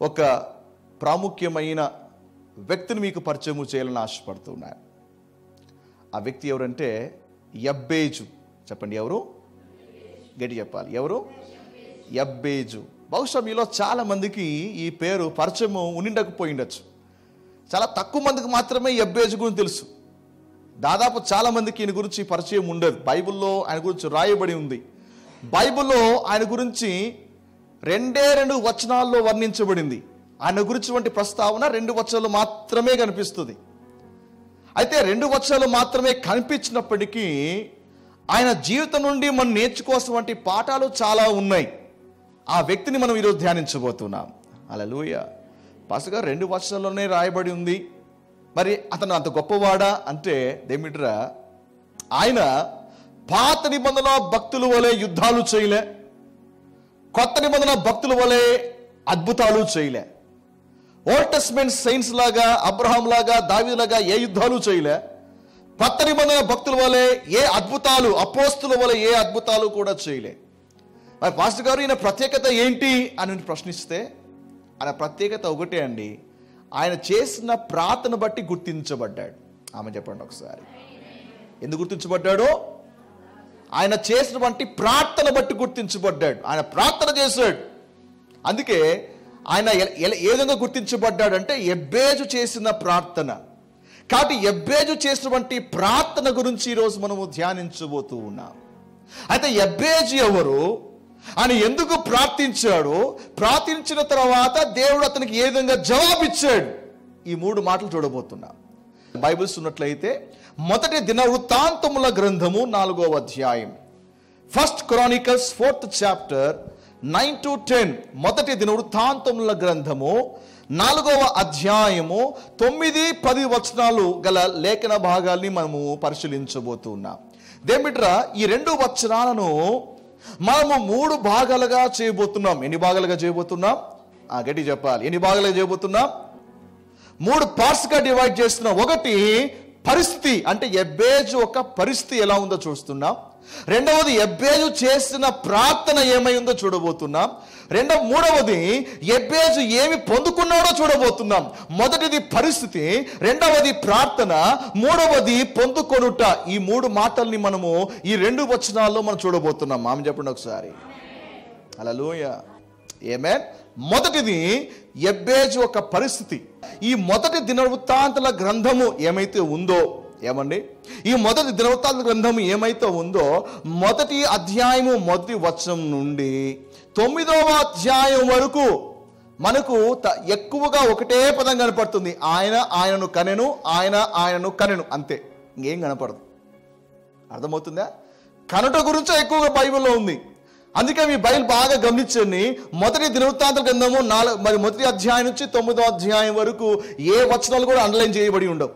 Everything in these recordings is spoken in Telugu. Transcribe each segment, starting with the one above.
ఒక ప్రాముఖ్యమైన వ్యక్తిని మీకు పరిచయం చేయాలని ఆశపడుతున్నాను. ఆ వ్యక్తి ఎవరంటే యబ్బేజు. చెప్పండి, ఎవరు? గట్టి చెప్పాలి, ఎవరు? యబ్బేజు. బహుశా మీలో చాలా మందికి ఈ పేరు పరిచయం ఉండిండకపోయిండొచ్చు. చాలా తక్కువ మందికి మాత్రమే యబ్బేజు గురించి తెలుసు. దాదాపు చాలా మందికి ఈయన గురించి పరిచయం ఉండదు. బైబిల్లో ఆయన గురించి రాయబడి ఉంది. బైబిల్లో ఆయన గురించి 2 వచనాల్లో వర్ణించబడింది. ఆయన గురించి ప్రస్తావన 2 వచనాలు మాత్రమే కనిపిస్తుంది. అయితే 2 వచనాలు మాత్రమే కనిపించినప్పటికీ ఆయన జీవితం నుండి మనం నేర్చుకోవాల్సిన పాఠాలు చాలా ఉన్నాయి. ఆ వ్యక్తిని మనం ఈరోజు ధ్యానించబోతున్నాం. హల్లెలూయా. పాస్టర్ గారు 2 వచనాల్లోనే రాయబడి ఉంది, మరి అతను అంత గొప్పవాడా అంటే దేమిట్రా, ఆయన పాత నిబంధన భక్తుల వలె యుద్ధాలు చేయలే, కొత్త నిబంధన భక్తుల వలె అద్భుతాలు చేయలే. ఓల్డ్ టెస్టమెంట్ సైన్స్ లాగా, అబ్రహాం లాగా, దావీదు లాగా ఏ యుద్ధాలు చేయలే. కొత్త నిబంధన భక్తుల వలె ఏ అద్భుతాలు, అపోస్తుల వలె ఏ అద్భుతాలు కూడా చేయలే. మరి పాస్టర్ గారు ఈయన ప్రత్యేకత ఏంటి అని ప్రశ్నిస్తే ఆయన ప్రత్యేకత ఒకటే అండి, ఆయన చేసిన ప్రార్థన బట్టి గుర్తించబడ్డాడు. ఆమె చెప్పండి ఒకసారి. ఎందుకు గుర్తించబడ్డాడు? ఆయన చేసినటువంటి ప్రార్థన బట్టి గుర్తించబడ్డాడు. ఆయన ప్రార్థన చేశాడు. అందుకే ఆయన ఏ విధంగా గుర్తించబడ్డాడంటే యబ్బేజు చేసిన ప్రార్థన. కాబట్టి యబ్బేజు చేసినటువంటి ప్రార్థన గురించి ఈరోజు మనము ధ్యానించబోతూ ఉన్నాం. అయితే యబ్బేజు ఎవరు, ఆయన ఎందుకు ప్రార్థించాడు, ప్రార్థించిన తర్వాత దేవుడు అతనికి ఏ విధంగా జవాబిచ్చాడు, ఈ 3 మాటలు చూడబోతున్నాం. బైబిల్స్ ఉన్నట్లయితే మొదటి దినవృత్తాంతముల గ్రంథము 4వ అధ్యాయం, 1 Chronicles 4th chapter 9 to 10. మొదటి దినవృత్తాంతముల గ్రంథము 4వ అధ్యాయము 9-10 వచనాలు గల లేఖన భాగాల్ని మనము పరిశీలించబోతున్నాం. దేమిట్రా, ఈ 2 వచనాలను మనము 3 భాగాలుగా చేయబోతున్నాం. ఎన్ని భాగాలుగా చేయబోతున్నాం? గట్టి చెప్పాలి. ఎన్ని భాగాలుగా చేయబోతున్నాం? 3 పార్ట్స్గా డివైడ్ చేస్తున్నాం. ఒకటి పరిస్థితి, అంటే యబ్బేజు ఒక పరిస్థితి ఎలా ఉందో చూస్తున్నాం. రెండవది యబ్బేజు చేసిన ప్రార్థన ఏమై ఉందో చూడబోతున్నాం. మూడవది యబ్బేజు ఏమి పొందుకున్నాడో చూడబోతున్నాం. మొదటిది పరిస్థితి, రెండవది ప్రార్థన, మూడవది పొందుకొనుట. ఈ 3 మాటల్ని మనము ఈ 2 వచనాల్లో మనం చూడబోతున్నాం. ఆమె చెప్పండి ఒకసారి. హల్లెలూయా, ఆమేన్. మొదటిది యబ్బేజు ఒక పరిస్థితి. ఈ మొదటి దినవృత్తాంతాల గ్రంథము ఏమైతే ఉందో, ఏమండి, ఈ మొదటి దినవృత్తాంత గ్రంథము ఏమైతే ఉందో, మొదటి అధ్యాయము మొదటి వచనం నుండి 9వ అధ్యాయం వరకు మనకు ఎక్కువగా ఒకటే పదం కనపడుతుంది. ఆయన ఆయనను కనెను, ఆయన ఆయనను కనెను, అంతే, ఇంకేం కనపడదు. అర్థమవుతుందా? కనుట గురించే ఎక్కువగా బైబిల్లో ఉంది. అందుకే మీ బైబిల్ బాగా గమనించండి. మొదటి దినవృత్తాంత గ్రంథము మరి మొదటి అధ్యాయం నుంచి 9వ అధ్యాయం వరకు ఏ వచనాలు కూడా అండర్లైన్ చేయబడి ఉండవు.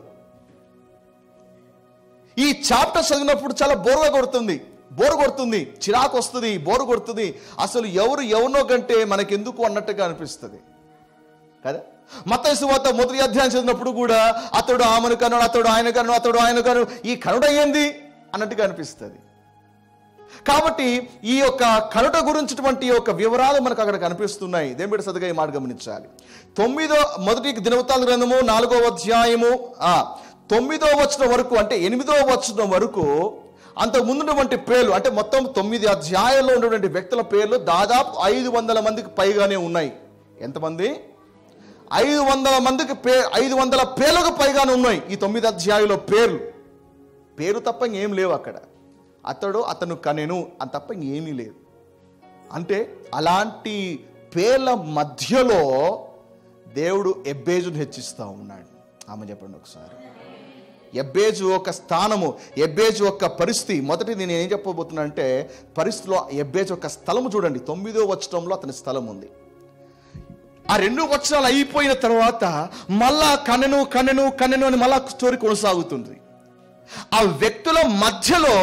ఈ చాప్టర్ చదివినప్పుడు చాలా బోరు కొడుతుంది, చిరాకు వస్తుంది, బోరు కొడుతుంది. అసలు ఎవరినో కంటే మనకెందుకు అన్నట్టుగా అనిపిస్తుంది కదా. మత్తయి సువార్త మొదటి అధ్యాయం చదివినప్పుడు కూడా అతడు ఆమెను కను, అతడు ఆయన కను, అతడు ఆయన కను, ఈ కనుడ ఏంది అన్నట్టుగా అనిపిస్తుంది. కాబట్టి ఈ యొక్క కనుట గురించినటువంటి యొక్క వివరాలు మనకు అక్కడ కనిపిస్తున్నాయి. దేని సరిగా ఈ మాట గమనించాలి. మొదటి దినవృత్తాంత గ్రంథము 4వ అధ్యాయము 9వ వచనం వరకు, అంటే 8వ వచనం వరకు అంతకు ముందున్నటువంటి పేర్లు, అంటే మొత్తం 9 అధ్యాయాల్లో ఉన్నటువంటి వ్యక్తుల పేర్లు దాదాపు 500 మందికి పైగానే ఉన్నాయి. ఎంతమంది? 500 పేర్లకు పైగానే ఉన్నాయి ఈ 9 అధ్యాయంలో పేరు తప్ప ఇంకేం లేవు అక్కడ. అతను కనెను అని తప్ప ఇంకేమీ లేదు. అంటే అలాంటి పేర్ల మధ్యలో దేవుడు యబ్బేజును హెచ్చిస్తూ ఉన్నాడు. ఆమె చెప్పండి ఒకసారి. యబ్బేజు ఒక స్థానము, యబ్బేజు ఒక పరిస్థితి. మొదటిది నేను ఏం చెప్పబోతున్నా అంటే, పరిస్థితిలో యబ్బేజు ఒక స్థలము చూడండి. 9వ వచనంలో అతని స్థలం ఉంది. ఆ 2 వచనాలు అయిపోయిన తర్వాత మళ్ళా కనెను అని మళ్ళా స్టోరీ కొనసాగుతుంది. ఆ వ్యక్తుల మధ్యలో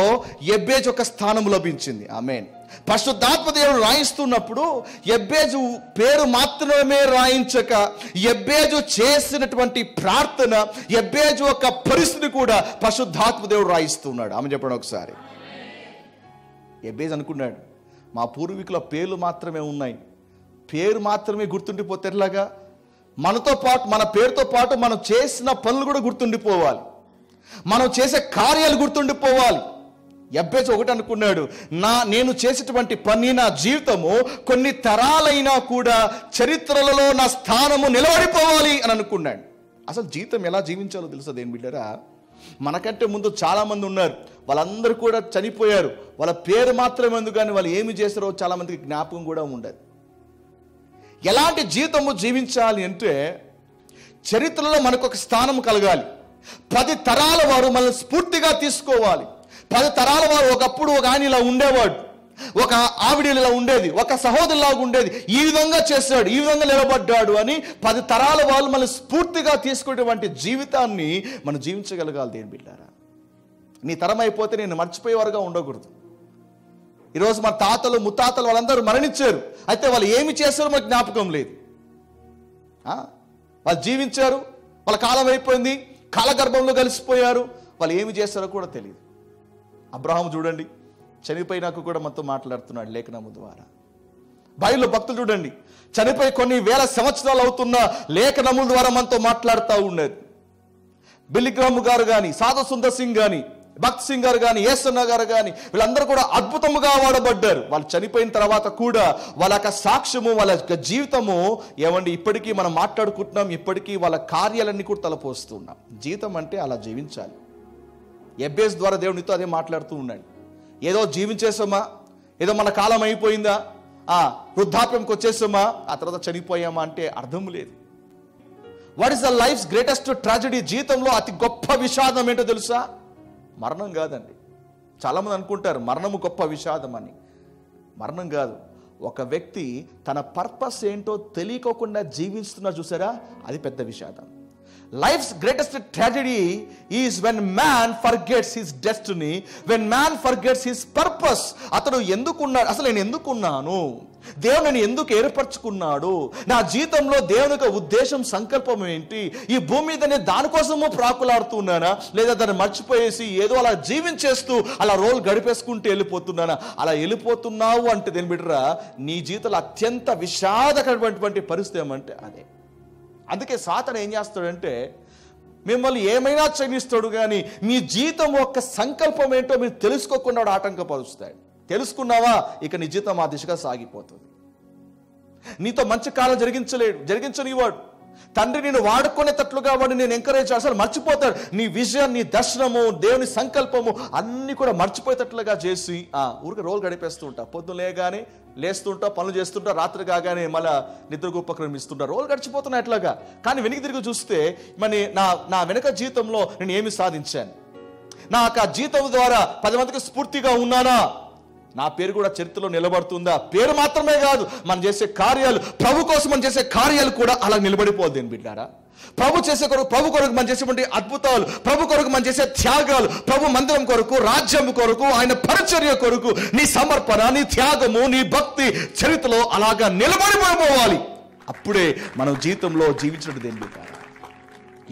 యబ్బేజు ఒక స్థానం లభించింది. ఆమేన్. పరిశుద్ధాత్మ దేవుడు రాయిస్తున్నప్పుడు యబ్బేజు పేరు మాత్రమే రాయించక, యబ్బేజు చేసినటువంటి ప్రార్థన, యబ్బేజు ఒక పరిస్థితి కూడా పరిశుద్ధాత్మ దేవుడు రాయిస్తున్నాడు. ఆమె చెప్పండి ఒకసారి. యబ్బేజు అనుకున్నాడు, మా పూర్వీకుల పేర్లు మాత్రమే ఉన్నాయి, పేరు మాత్రమే గుర్తుండిపోతే ఎలాగా? మనతో పాటు, మన పేరుతో పాటు మనం చేసిన పనులు కూడా గుర్తుండిపోవాలి, మనం చేసే కార్యాలు గుర్తుండిపోవాలి. యబ్బేజు ఒకటి అనుకున్నాడు, నేను చేసేటువంటి పని, నా జీవితము కొన్ని తరాలైనా కూడా చరిత్రలలో నా స్థానము నిలబడిపోవాలి అని అనుకున్నాడు. అసలు జీవితం ఎలా జీవించాలో తెలుసా దేని బిడ్డరా? మనకంటే ముందు చాలామంది ఉన్నారు, వాళ్ళందరూ కూడా చనిపోయారు. వాళ్ళ పేరు మాత్రమే ఉంది, కానీ వాళ్ళు ఏమి చేస్తారో చాలామందికి జ్ఞాపకం కూడా ఉండదు. ఎలాంటి జీవితము జీవించాలి అంటే చరిత్రలో మనకు ఒక స్థానం కలగాలి. 10 తరాల వారు మనల్ని స్ఫూర్తిగా తీసుకోవాలి. 10 తరాల వారు ఒకప్పుడు ఒక ఆయన ఇలా ఉండేవాడు, ఒక ఆవిడ ఇలా ఉండేది, ఒక సహోదరులాగా ఉండేది, ఈ విధంగా చేశాడు, ఈ విధంగా నిలబడ్డాడు అని 10 తరాల వాళ్ళు మనల్ని స్ఫూర్తిగా తీసుకునేటువంటి జీవితాన్ని మనం జీవించగలగాలి. దేని బిడ్డారా, నీ తరం అయిపోతే నేను మర్చిపోయేవారుగా ఉండకూడదు. ఈరోజు మన తాతలు ముత్తాతలు వాళ్ళందరూ మరణించారు, అయితే వాళ్ళు ఏమి చేశారో మనకు జ్ఞాపకం లేదు. వాళ్ళు జీవించారు, వాళ్ళ కాలం అయిపోయింది, కాలగర్భంలో కలిసిపోయారు, వాళ్ళు ఏమి చేస్తారో కూడా తెలియదు. అబ్రహాము చూడండి, చనిపోయినాక కూడా మనతో మాట్లాడుతున్నాడు లేఖనము ద్వారా. బైబిల్లో భక్తులు చూడండి, చనిపోయి కొన్ని వేల సంవత్సరాలు అవుతున్న లేఖనముల ద్వారా మనతో మాట్లాడుతూ ఉన్నారు. బిల్లిగ్రామ్ గారు కానీ, సాధు సుందర్ సింగ్ కానీ, భక్త్ సింగ్ గారు కానీ, యేసన్న గారు కానీ, వీళ్ళందరూ కూడా అద్భుతముగా వాడబడ్డారు. వాళ్ళు చనిపోయిన తర్వాత కూడా వాళ్ళ యొక్క సాక్ష్యము, వాళ్ళ యొక్క జీవితము ఏమండి ఇప్పటికీ మనం మాట్లాడుకుంటున్నాం, ఇప్పటికీ వాళ్ళ కార్యాలన్నీ కూడా తలపోస్తున్నాం. జీవితం అంటే అలా జీవించాలి. యబ్బేజు ద్వారా దేవునితో అదే మాట్లాడుతూ ఉన్నాడు. ఏదో జీవించేసామా, ఏదో మన కాలం అయిపోయిందా, వృద్ధాప్యంకి వచ్చేసామా, ఆ తర్వాత చనిపోయామా అంటే అర్థం లేదు. What is the life's greatest tragedy? జీవితంలో అతి గొప్ప విషాదం ఏంటో తెలుసా? మరణం కాదండి. చాలామంది అనుకుంటారు మరణము గొప్ప విషాదం అని. మరణం కాదు, ఒక వ్యక్తి తన పర్పస్ ఏంటో తెలియకోకుండా జీవిస్తున్నా చూసారా, అది పెద్ద విషాదం. Life's greatest tragedy is when man forgets his destiny, when man forgets his purpose. అతడు ఎందుకున్నాడు, అసలు నేను ఎందుకున్నాను, దేవుడు నన్ను ఎందుకు ఏర్పరచుకున్నాడు, నా జీవితంలో దేవుని యొక్క ఉద్దేశం సంకల్పం ఏంటి, ఈ భూమి మీద నేను దానికోసము ప్రాకులాడుతున్నానా, లేదా దాన్ని మర్చిపోయేసి ఏదో అలా జీవించేస్తూ అలా రోల్ గడిపేసుకుంటూ వెళ్ళిపోతున్నానా? అలా వెళ్ళిపోతున్నావు అంటే దేని బిడ్డరా, నీ జీవితంలో అత్యంత విషాదకరమైనటువంటి పరిస్థితి ఏమంటే అదే. అందుకే సాతాను ఏం చేస్తాడంటే మిమ్మల్ని ఏమైనా చేయనిస్తాడు, కానీ మీ జీవితం యొక్క సంకల్పం ఏంటో మీరు తెలుసుకోకుండా ఆటంకపరుస్తాడు. తెలుసుకున్నావా, ఇక నీ జీవితం ఆ దిశగా సాగిపోతుంది. నీతో మంచి కాలం జరిగించనివాడు. తండ్రి నేను వాడుకునేటట్లుగా వాడు నేను ఎంకరేజ్ అసలు మర్చిపోతాడు. నీ విజన్, నీ దర్శనము, దేవుని సంకల్పము అన్ని కూడా మర్చిపోయేటట్లుగా చేసి ఊరికి రోల్ గడిపేస్తూ ఉంటా. పొద్దున లేగానే లేస్తుంటా, పనులు చేస్తుంటా, రాత్రి కాగానే మళ్ళా నిద్రకు ఉపక్రమిస్తుంటా, రోల్ గడిచిపోతున్నా ఎట్లాగా. కానీ వెనక్కి తిరిగి చూస్తే మరి నా వెనక జీవితంలో నేను ఏమి సాధించాను, నాకు ఆ జీవితం ద్వారా 10 మందికి స్ఫూర్తిగా ఉన్నానా, నా పేరు కూడా చరిత్రలో నిలబడుతుందా? పేరు మాత్రమే కాదు, మనం చేసే కార్యాలు, ప్రభు కోసం మనం చేసే కార్యాలు కూడా అలా నిలబడిపోద్ది అని బిడ్డారా. ప్రభు కొరకు మనం చేసేటువంటి అద్భుతాలు, ప్రభు కొరకు మనం చేసే త్యాగాలు, ప్రభు మందిరం కొరకు, రాజ్యం కొరకు, ఆయన పరిచర్య కొరకు నీ సమర్పణ, నీ త్యాగము, నీ భక్తి చరిత్రలో అలాగా నిలబడిపోవాలి. అప్పుడే మనం జీవితంలో జీవించినట్టు దేని బిడ్డారా.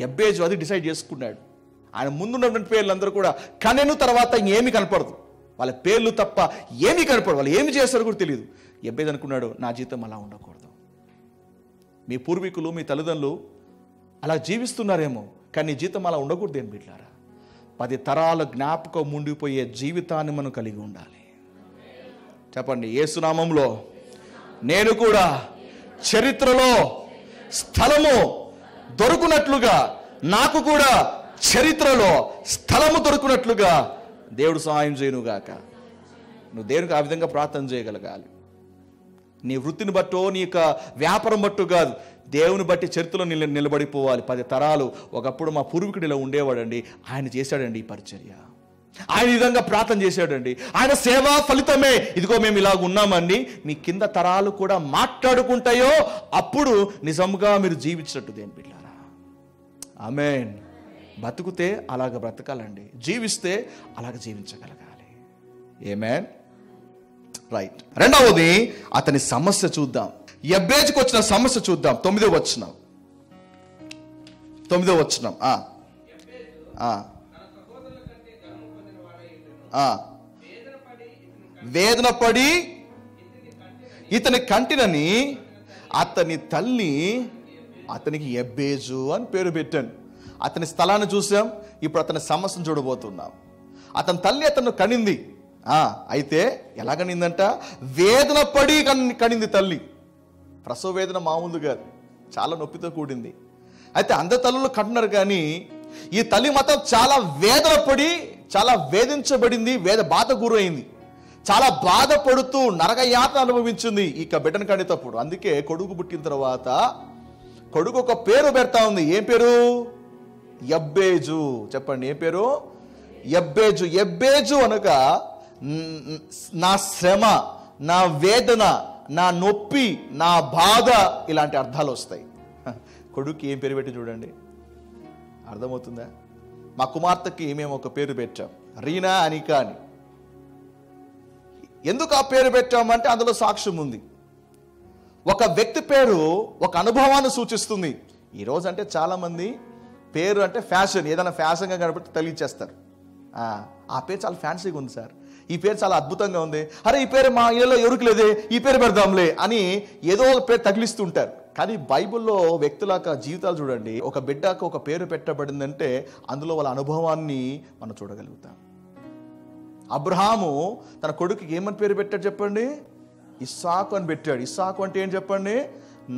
యబ్బేజు అది డిసైడ్ చేసుకున్నాడు. ఆయన ముందున్నటువంటి పేర్లందరూ కూడా కనెను తర్వాత ఇంకేమీ కనపడదు, వాళ్ళ పేర్లు తప్ప ఏమీ కనపడదు, వాళ్ళు ఏమి చేస్తారో కూడా తెలియదు. యబ్బేజు అనుకున్నాడు, నా జీవితం అలా ఉండకూడదు. మీ పూర్వీకులు, మీ తల్లిదండ్రులు అలా జీవిస్తున్నారేమో, కానీ నీ జీవితం అలా ఉండకూడదు అని బిడ్డారా. 10 తరాల జ్ఞాపకం ఉండిపోయే జీవితాన్ని మనం కలిగి ఉండాలి. చెప్పండి, యేసునామంలో నేను కూడా చరిత్రలో స్థలము దొరుకునట్లుగా, నాకు కూడా చరిత్రలో స్థలము దొరుకునట్లుగా దేవుడు సహాయం చేయనుగాక. నువ్వు దేవునికి ఆ విధంగా ప్రార్థన చేయగలగాలి. నీ వృత్తిని బట్టో, నీ యొక్క వ్యాపారం బట్టు కాదు, దేవుని బట్టి చరిత్రలో నిలబడిపోవాలి. 10 తరాలు. ఒకప్పుడు మా పూర్వీకుడు ఇలా ఉండేవాడండి, ఆయన చేశాడండి ఈ పరిచర్య, ఆయన ఈ విధంగా ప్రార్థన చేశాడండి, ఆయన సేవా ఫలితమే ఇదిగో మేము ఇలాగ ఉన్నామండి. మీ కింద తరాలు కూడా మాట్లాడుకుంటాయో అప్పుడు నిజంగా మీరు జీవించినట్టు దేని బిడ్డారా. ఆమేన్. బతుకుతే అలాగ బ్రతకాలండి, జీవిస్తే అలాగ జీవించగలగాలి. ఆమేన్. రైట్. రెండవది అతని సమస్య చూద్దాం. యబ్బేజుకు వచ్చిన సమస్య చూద్దాం. 9వ వచనం. వేదన పడి ఇతని కంటినని అతని తల్లి అతనికి యబ్బేజు అని పేరు పెట్టాను. అతని స్థలాన్ని చూసాం, ఇప్పుడు అతని సమస్యను చూడబోతున్నాం. అతని తల్లి అతను కనింది. అయితే ఎలా కనిందంట? వేదన పడి కనింది తల్లి. ప్రసవ వేదన మామూలు కాదు, చాలా నొప్పితో కూడింది. అయితే అందరి తల్లులు కంటున్నారు, కానీ ఈ తల్లి మాత్రం చాలా వేదన పడి, చాలా వేధించబడింది, బాధ గురైంది, చాలా బాధపడుతూ నరకయాతన అనుభవించింది ఇక బిడ్డను కనేటప్పుడు. అందుకే కొడుకు పుట్టిన తర్వాత కొడుకు ఒక పేరు పెడతా ఉంది. ఏం పేరు? యబ్బేజు. చెప్పండి, ఏం పేరు? యబ్బేజు. యబ్బేజు అనగా నా శ్రమ, నా వేదన, నా నొప్పి, నా బాధ, ఇలాంటి అర్థాలు వస్తాయి. కొడుకు ఏం పేరు పెట్టి చూడండి, అర్థమవుతుందా? మా కుమార్తెకి మేము ఒక పేరు పెట్టాం, రీనా అనిక అని. ఎందుకు ఆ పేరు పెట్టామంటే అందులో సాక్ష్యం ఉంది. ఒక వ్యక్తి పేరు ఒక అనుభవాన్ని సూచిస్తుంది. ఈరోజు అంటే చాలామంది పేరు అంటే ఫ్యాషన్, ఏదైనా ఫ్యాషన్గా కనబడితే తెలియచేస్తారు. ఆ పేరు చాలా ఫ్యాన్సీగా ఉంది సార్, ఈ పేరు చాలా అద్భుతంగా ఉంది, అరే ఈ పేరు మా ఇళ్ళలో ఎవరికి లేదే, ఈ పేరు పెడదాంలే అని ఏదో ఒక పేరు తగిలిస్తుంటారు. కానీ బైబిల్లో వ్యక్తుల జీవితాలు చూడండి, ఒక బిడ్డకు ఒక పేరు పెట్టబడిందంటే అందులో వాళ్ళ అనుభవాన్ని మనం చూడగలుగుతాం. అబ్రహాము తన కొడుకుకి ఏమని పేరు పెట్టాడు చెప్పండి? ఇస్సాకు అని పెట్టాడు. ఇస్సాకు అంటే ఏం చెప్పండి?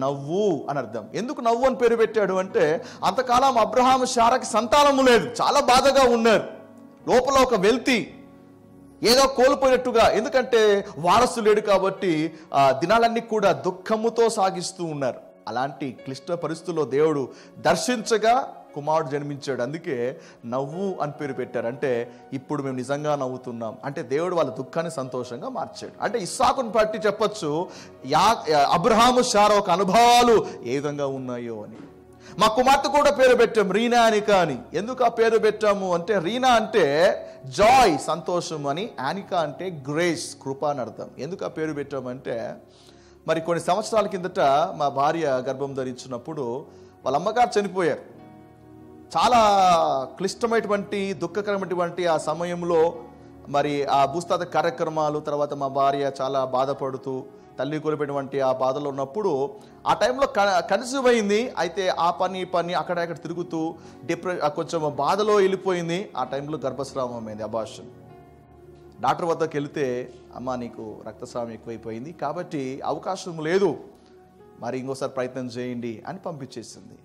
నవ్వు అని అర్థం. ఎందుకు నవ్వు అని పేరు పెట్టాడు అంటే, అంతకాలం అబ్రహాము శారాకి సంతానము లేదు, చాలా బాధగా ఉన్నారు, లోపల ఒక వెల్తి, ఏదో కోల్పోయినట్టుగా. ఎందుకంటే వారసు లేడు కాబట్టి దినాలన్నీ కూడా దుఃఖముతో సాగిస్తూ ఉన్నారు. అలాంటి క్లిష్ట పరిస్థితుల్లో దేవుడు దర్శించగా కుమారుడు జన్మించాడు. అందుకే నవ్వు అని పేరు పెట్టారు. అంటే ఇప్పుడు మేము నిజంగా నవ్వుతున్నాం అంటే దేవుడు వాళ్ళ దుఃఖాన్ని సంతోషంగా మార్చాడు. అంటే ఇస్సాకుని బట్టి చెప్పొచ్చు అబ్రహాము శారా ఒక అనుభవాలు ఏ విధంగా ఉన్నాయో అని. మా కుమార్తె కూడా పేరు పెట్టాం రీనా అనిక అని. ఎందుకు ఆ పేరు పెట్టాము అంటే, రీనా అంటే జాయ్, సంతోషం అని, ఆనిక అంటే గ్రేస్, కృప అని అర్థం. ఎందుకు ఆ పేరు పెట్టామంటే, మరి కొన్ని సంవత్సరాల కిందట మా భార్య గర్భం ధరించినప్పుడు వాళ్ళ అమ్మగారు చనిపోయారు. చాలా క్లిష్టమైనటువంటి దుఃఖకరమైనటువంటి ఆ సమయంలో మరి ఆ భూస్థాపన కార్యక్రమాలు తర్వాత మా భార్య చాలా బాధపడుతూ తల్లి కోల్పోయినటువంటి ఆ బాధలో ఉన్నప్పుడు ఆ టైంలో కన్సీవ్ అయింది. అయితే ఆ పని అక్కడ తిరుగుతూ కొంచెం బాధలో వెళ్ళిపోయింది. ఆ టైంలో గర్భస్రావం అయింది, అబార్షన్. డాక్టర్ వద్దకు వెళితే, అమ్మ నీకు రక్తస్రావం ఎక్కువైపోయింది కాబట్టి అవకాశం లేదు, మరి ఇంకోసారి ప్రయత్నం చేయండి అని పంపించేసింది.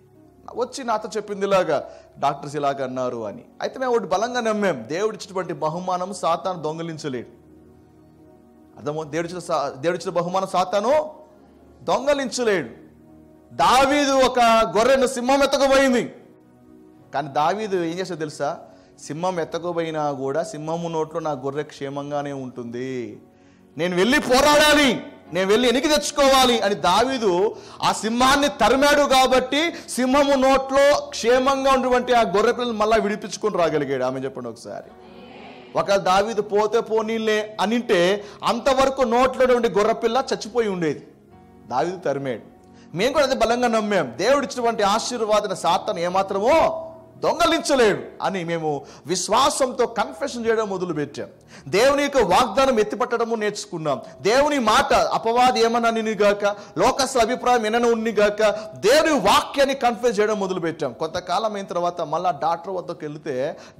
వచ్చి నాతో చెప్పింది ఇలాగా, డాక్టర్స్ ఇలాగ అన్నారు అని. అయితే మేము ఒకటి బలంగా నమ్మాం, దేవుడిచ్చినటువంటి బహుమానం సాతాను దొంగలించలేడు. అర్థమో, దేవుడిచ్చిన బహుమానం సాతాను దొంగలించలేడు. దావీదు ఒక గొర్రెను సింహం ఎత్తకపోయింది, కానీ దావీదు ఏం చేస్తాడో తెలుసా? సింహం ఎత్తకపోయినా కూడా సింహము నోట్లో నా గొర్రె క్షేమంగానే ఉంటుంది, నేను వెళ్ళి పోరాడాలి, నేను వెళ్ళి ఎనికి తెచ్చుకోవాలి అని దావీదు ఆ సింహాన్ని తరిమాడు. కాబట్టి సింహము నోట్లో క్షేమంగా ఉన్నటువంటి ఆ గొర్రె పిల్లలు మళ్ళీ విడిపించుకొని రాగలిగాడు. ఆమె చెప్పండి ఒకసారి. ఒక దావీదు పోతే పోనీలే అనింటే అంతవరకు నోట్లో ఉండే గొర్రెపిల్ల చచ్చిపోయి ఉండేది. దావీదు తరిమాడు. మేము కూడా అదే బలంగా నమ్మాం, దేవుడిచ్చినటువంటి ఆశీర్వాదన సాతాను ఏమాత్రమో దొంగలించలేడు అని మేము విశ్వాసంతో కన్ఫెషన్ చేయడం మొదలుపెట్టాం. దేవుని యొక్క వాగ్దానం ఎత్తిపట్టడము నేర్చుకున్నాం. దేవుని మాట అపవాది ఏమన్నా నిన్ను గాక, లోకస్ల అభిప్రాయం ఏమైనా ఉన్ని గాక, దేవుని వాక్యాన్ని కన్ఫెస్ చేయడం మొదలుపెట్టాం. కొంతకాలం అయిన తర్వాత మళ్ళా డాక్టర్ వద్దకు వెళితే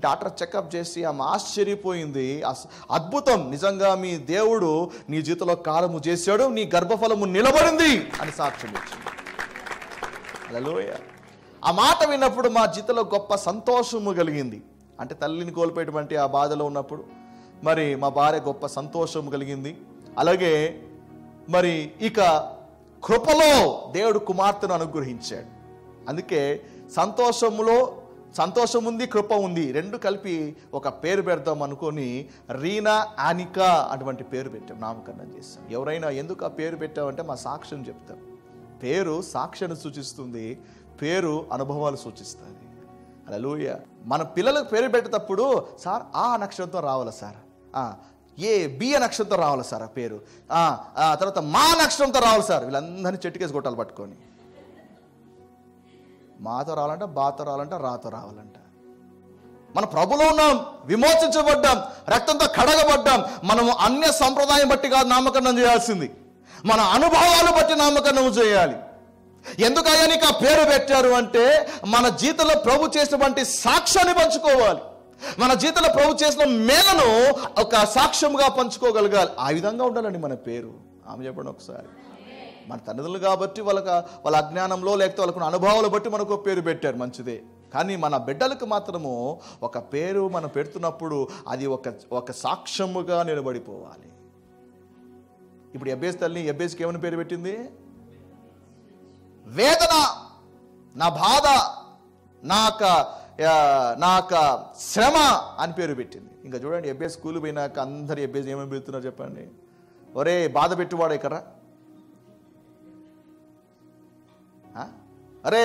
డాక్టర్ చెకప్ చేసి ఆమె ఆశ్చర్యపోయింది, అద్భుతం, నిజంగా మీ దేవుడు నీ జీవితంలో కార్యము చేశాడు, నీ గర్భఫలము నిలబడింది అని సాక్ష్యం ఇచ్చింది. హల్లెలూయా. ఆ మాట విన్నప్పుడు మా జీవితంలో గొప్ప సంతోషము కలిగింది. అంటే తల్లిని కోల్పోయేటువంటి ఆ బాధలో ఉన్నప్పుడు మరి మా భార్య గొప్ప సంతోషము కలిగింది. అలాగే మరి ఇక కృపలో దేవుడు కుమార్తెను అనుగ్రహించాడు. అందుకే సంతోషం ఉంది, కృప ఉంది, రెండు కలిపి ఒక పేరు పెడదాం అనుకొని రీనా ఆనిక అటువంటి పేరు పెట్టాం, నామకరణం చేస్తాం. ఎవరైనా ఎందుకు ఆ పేరు పెట్టామంటే మా సాక్ష్యం చెప్తాం. పేరు సాక్ష్యాన్ని సూచిస్తుంది, పేరు అనుభవాలు సూచిస్తుంది. హల్లెలూయా. మన పిల్లలకు పేరు పెట్టేటప్పుడు సార్ ఆ నక్షత్రంతో రావాలి సార్, బి నక్షత్రంతో రావాలి సార్ ఆ పేరు, తర్వాత మా నక్షత్రంతో రావాలి సార్, వీళ్ళందరినీ చెట్టుకేసి గొట్టాలు పట్టుకొని మాతో రావాలంట, బాతో రావాలంట, రాతో రావాలంట. మన ప్రభులో ఉన్నాం, విమోచించబడ్డాం, రక్తంతో కడగబడ్డాం. మనము అన్య సంప్రదాయం బట్టి కాదు నామకరణం చేయాల్సింది, మన అనుభవాలు బట్టి నామకరణం చేయాలి. ఎందుకయ్యా నీకు ఆ పేరు పెట్టారు అంటే మన జీవితంలో ప్రభు చేసినటువంటి సాక్ష్యాన్ని పంచుకోవాలి. మన జీవితంలో ప్రభు చేసిన మేలను ఒక సాక్ష్యంగా పంచుకోగలగాలి. ఆ విధంగా ఉండాలండి మన పేరు. ఆమె చెప్పండి ఒకసారి. మన తల్లిదండ్రులు కాబట్టి వాళ్ళ అజ్ఞానంలో లేకపోతే వాళ్ళకున్న అనుభవాలు బట్టి మనకు పేరు పెట్టారు, మంచిదే. కానీ మన బిడ్డలకు మాత్రము ఒక పేరు మనం పెడుతున్నప్పుడు అది ఒక సాక్ష్యముగా నిలబడిపోవాలి. ఇప్పుడు ఎబ్బేస్ తల్లి ఎబ్బేస్కి ఏమని పేరు పెట్టింది? వేదన, నా బాధ, నాక శ్రమ అని పేరు పెట్టింది. ఇంకా చూడండి, ఎబ్బేస్ స్కూల్ పోయినాక అందరు ఎబ్బేస్ ఏమని పెడుతున్నారు చెప్పండి? ఒరే బాధ పెట్టువాడు ఇక్కడ, అరే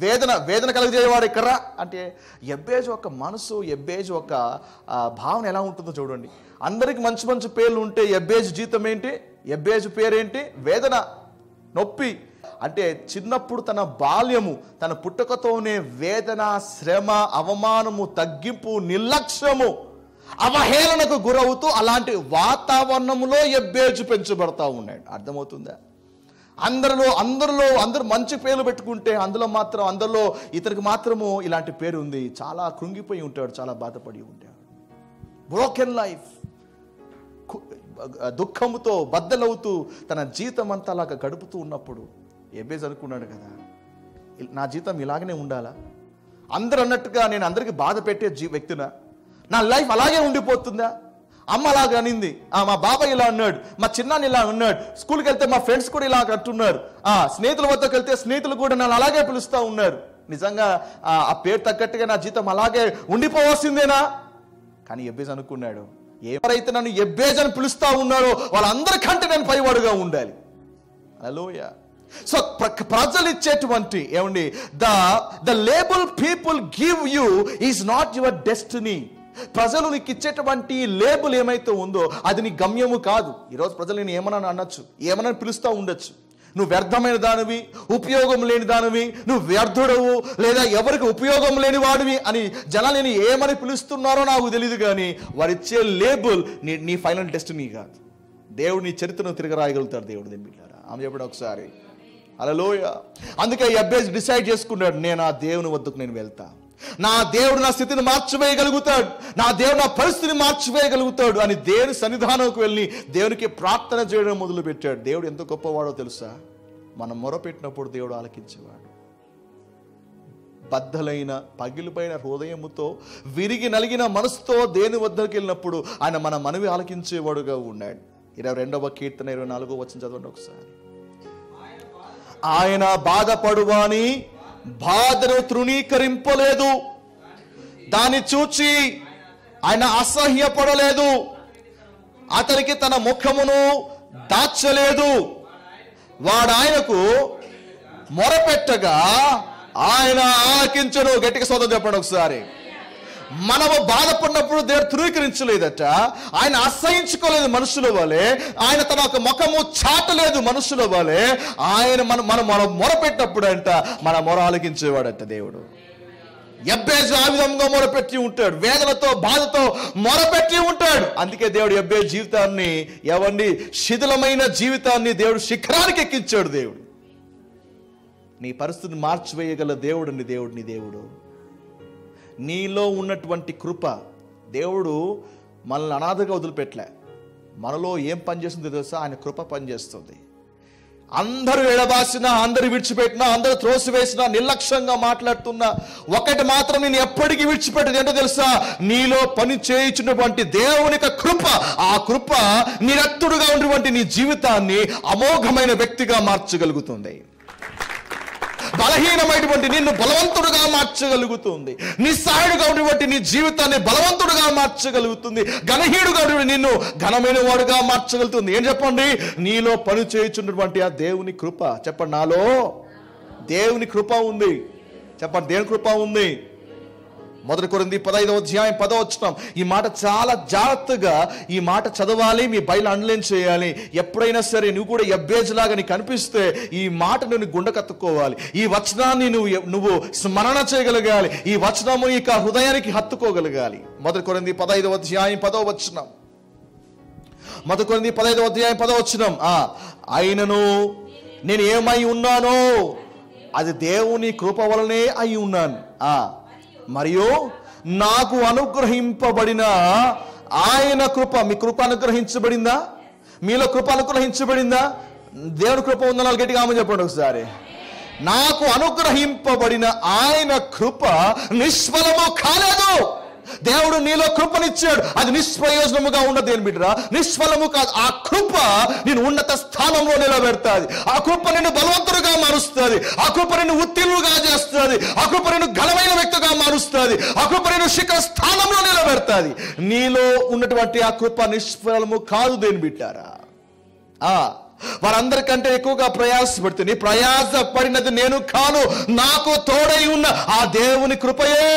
వేదన కలుగజేయవాడు ఇక్కడ అంటే ఎబ్బేజు ఒక మనసు, ఎబ్బేజు ఒక భావన ఎలా ఉంటుందో చూడండి. అందరికి మంచి మంచి పేర్లు ఉంటే ఎబ్బేజు జీవితం ఏంటి? ఎబ్బేజు పేరేంటి? వేదన, నొప్పి. అంటే చిన్నప్పుడు తన బాల్యము, తన పుట్టుకతోనే వేదన, శ్రమ, అవమానము, తగ్గింపు, నిర్లక్ష్యము, అవహేళనకు గురవుతూ అలాంటి వాతావరణంలో ఎబ్బేజు పెంచబడతా ఉన్నాడు. అర్థమవుతుందా? అందరూ మంచి పేర్లు పెట్టుకుంటే అందులో ఇతనికి మాత్రము ఇలాంటి పేరు ఉంది. చాలా కృంగిపోయి ఉంటాడు, చాలా బాధపడి ఉంటాడు. బ్రోకెన్ లైఫ్, దుఃఖముతో బద్దలవుతూ తన జీవితం అంతా అలాగా గడుపుతూ ఉన్నప్పుడు ఎబ్బేజ్ అనుకున్నాడు కదా, నా జీవితం ఇలాగనే ఉండాలా? అందరూ అన్నట్టుగా నేను అందరికీ బాధ పెట్టే వ్యక్తినా? నా లైఫ్ అలాగే ఉండిపోతుందా? అమ్మ అలాగ అనింది, మా బాబాయ్ ఇలా అన్నాడు, మా చిన్నాన్ని ఇలా అన్నాడు, స్కూల్కి వెళ్తే మా ఫ్రెండ్స్ కూడా ఇలా అంటున్నారు, స్నేహితుల వద్దకు వెళ్తే స్నేహితులు కూడా నన్ను అలాగే పిలుస్తూ ఉన్నారు. నిజంగా ఆ పేరు తగ్గట్టుగా నా జీవితం అలాగే ఉండిపోవాల్సిందేనా? కానీ ఎబ్బేజ్ అనుకున్నాడు, ఎవరైతే నన్ను ఎబ్బేజ్ అని పిలుస్తూ ఉన్నారో వాళ్ళందరికంటే నేను పైవాడుగా ఉండాలి. హల్లెలూయా. సో ప్రజలు ఇచ్చేటువంటి ఏమండి, the label people give you is not your destiny. ప్రజలు నీకు ఇచ్చేటువంటి లేబుల్ ఏమైతే ఉందో అది నీ గమ్యము కాదు. ఈరోజు ప్రజలు నేను ఏమన్నా అనొచ్చు, ఏమన్నా పిలుస్తూ ఉండొచ్చు, నువ్వు వ్యర్థమైన దానివి, ఉపయోగం లేని దానివి, నువ్వు వ్యర్థుడవు, లేదా ఎవరికి ఉపయోగం లేని వాడివి అని జనాలు నేను ఏమని పిలుస్తున్నారో నాకు తెలియదు. కానీ వారిచ్చే లేబుల్ నీ ఫైనల్ డెస్టినీ కాదు. దేవుడు నీ చరిత్రను తిరగరాయగలుగుతాడు. దేవుడు దింపిల్లారా, ఆమె చెప్పడం ఒకసారి. హల్లెలూయా. అందుకే ఎబ్బేజ్ డిసైడ్ చేసుకున్నాడు, నేను ఆ దేవుని వద్దకు నేను వెళ్తా. నా దేవుడు నా స్థితిని మార్చివేయగలుగుతాడు, నా దేవుడు నా పరిస్థితిని మార్చివేయగలుగుతాడు అని దేవుని సన్నిధానంకు వెళ్ళి దేవునికి ప్రార్థన చేయడం మొదలు పెట్టాడు. దేవుడు ఎంత గొప్పవాడో తెలుసా? మనం మొరపెట్టినప్పుడు దేవుడు ఆలకించేవాడు. బద్దలైన పగిలిపోయిన హృదయముతో, విరిగి నలిగిన మనసుతో దేవుని వద్దకు వెళ్ళినప్పుడు ఆయన మన మనవి ఆలకించేవాడుగా ఉన్నాడు. 22వ కీర్తన 24వ వచనం చదవండి ఒకసారి. ఆయన బాధపడువాని బాధను తృణీకరింపలేదు, దాన్ని చూచి ఆయన అసహ్యపడలేదు, అతనికి తన ముఖమును దాచలేదు. వాడు ఆయనకు మొరపెట్టగా ఆయన ఆలకించను. గట్టిగా స్తోత్రం చెప్పండి ఒకసారి. మనము బాధపడినప్పుడు దేవుడు ధృవీకరించలేదట, ఆయన అసహించుకోలేదు మనుషుల వలె, ఆయన తన ఒక ముఖము చాటలేదు మనుషుల వలె. ఆయన మనం మొరపెట్టినప్పుడు అంట మన మొర ఆలకించేవాడట దేవుడు. ఎబ్బేజు ఆ విధంగా మొరపెట్టి ఉంటాడు, వేదనతో బాధతో మొరపెట్టి ఉంటాడు. అందుకే దేవుడు ఎబ్బేజు జీవితాన్ని, ఎవరిని శిథిలమైన జీవితాన్ని దేవుడు శిఖరానికి ఎక్కించాడు. దేవుడు నీ పరిస్థితిని మార్చివేయగల దేవుడు నీ దేవుడు. నీలో ఉన్నటువంటి కృప, దేవుడు మనల్ని అనాథగా వదిలిపెట్టలే. మనలో ఏం పనిచేస్తుందో తెలుసా? ఆయన కృప పనిచేస్తుంది. అందరూ ఎడబాసినా, అందరూ విడిచిపెట్టినా, అందరూ త్రోసివేసినా, నిర్లక్ష్యంగా మాట్లాడుతున్నా, ఒకటి మాత్రం నేను ఎప్పటికీ విడిచిపెట్టదు ఏంటో తెలుసా? నీలో పని చేయించినటువంటి దేవుని కృప. ఆ కృప నిరత్తుడుగా ఉన్నటువంటి నీ జీవితాన్ని అమోఘమైన వ్యక్తిగా మార్చగలుగుతుంది. బలహీనమైనటువంటి నిన్ను బలవంతుడుగా మార్చగలుగుతుంది. నిస్సహాయుడుగా ఉన్నటువంటి నీ జీవితాన్ని బలవంతుడుగా మార్చగలుగుతుంది. ఘనహీనుడుగా ఉన్నటువంటి నిన్ను ఘనమైన వాడుగా మార్చగలుగుతుంది. ఏం చెప్పండి? నీలో పని చేయుచున్నటువంటి ఆ దేవుని కృప. చెప్పండి, నాలో దేవుని కృప ఉంది. చెప్పండి, దేవుని కృప ఉంది. 1 కొరింథీ 15వ అధ్యాయం 10వ వచనం. ఈ మాట చాలా జాగ్రత్తగా ఈ మాట చదవాలి, మీ బైబిల్ అండర్లైన్ చేయాలి. ఎప్పుడైనా సరే నువ్వు కూడా ఎబ్బేజ్ లాగా నీకు కనిపిస్తే ఈ మాట నువ్వు గుండె కత్తుకోవాలి. ఈ వచనాన్ని నువ్వు స్మరణ చేయగలగాలి. ఈ వచనము ఇక హృదయానికి హత్తుకోగలగాలి. 1 కొరింథీ 15వ అధ్యాయం 10వ వచనం. మొదటి కొరింథీ 15:10. అయినను నేను ఏమై ఉన్నానో అది దేవుని కృప వలనే అయి ఉన్నాను. మరియు నాకు అనుగ్రహింపబడిన ఆయన కృప. మీ కృప అనుగ్రహించబడిందా? మీలో కృప అనుగ్రహించబడిందా? దేవుని కృప ఉందని గట్టిగా ఆమె చెప్పండి ఒకసారి. నాకు అనుగ్రహింపబడిన ఆయన కృప నిష్ఫలము కాలేదు. దేవుడు నీలో కృపనిచ్చాడు, అది నిష్ప్రయోజనముగా ఉన్నది ఏం బిడ్డరా? నిష్ఫలము కాదు. ఆ కృప నేను ఉన్నత స్థానంలో నిలబెడతాది. ఆ కృప నిన్ను బలవంతుడుగా మారుస్తుంది. ఆ కృప నిన్ను ఉత్తీర్ణులుగా చేస్తుంది. ఆ కృప నిన్ను ఘనమైన వ్యక్తిగా మారుస్తుంది. ఆ కృప నిన్ను శిఖర స్థానంలో నిలబెడతాది. నీలో ఉన్నటువంటి ఆ కృప నిష్ఫలము కాదు దేని బిడ్డారా. వారందరికంటే ఎక్కువగా ప్రయాసపడుతుంది. ప్రయాసపడినది నేను కాను, నాకు తోడై ఉన్న ఆ దేవుని కృపయే.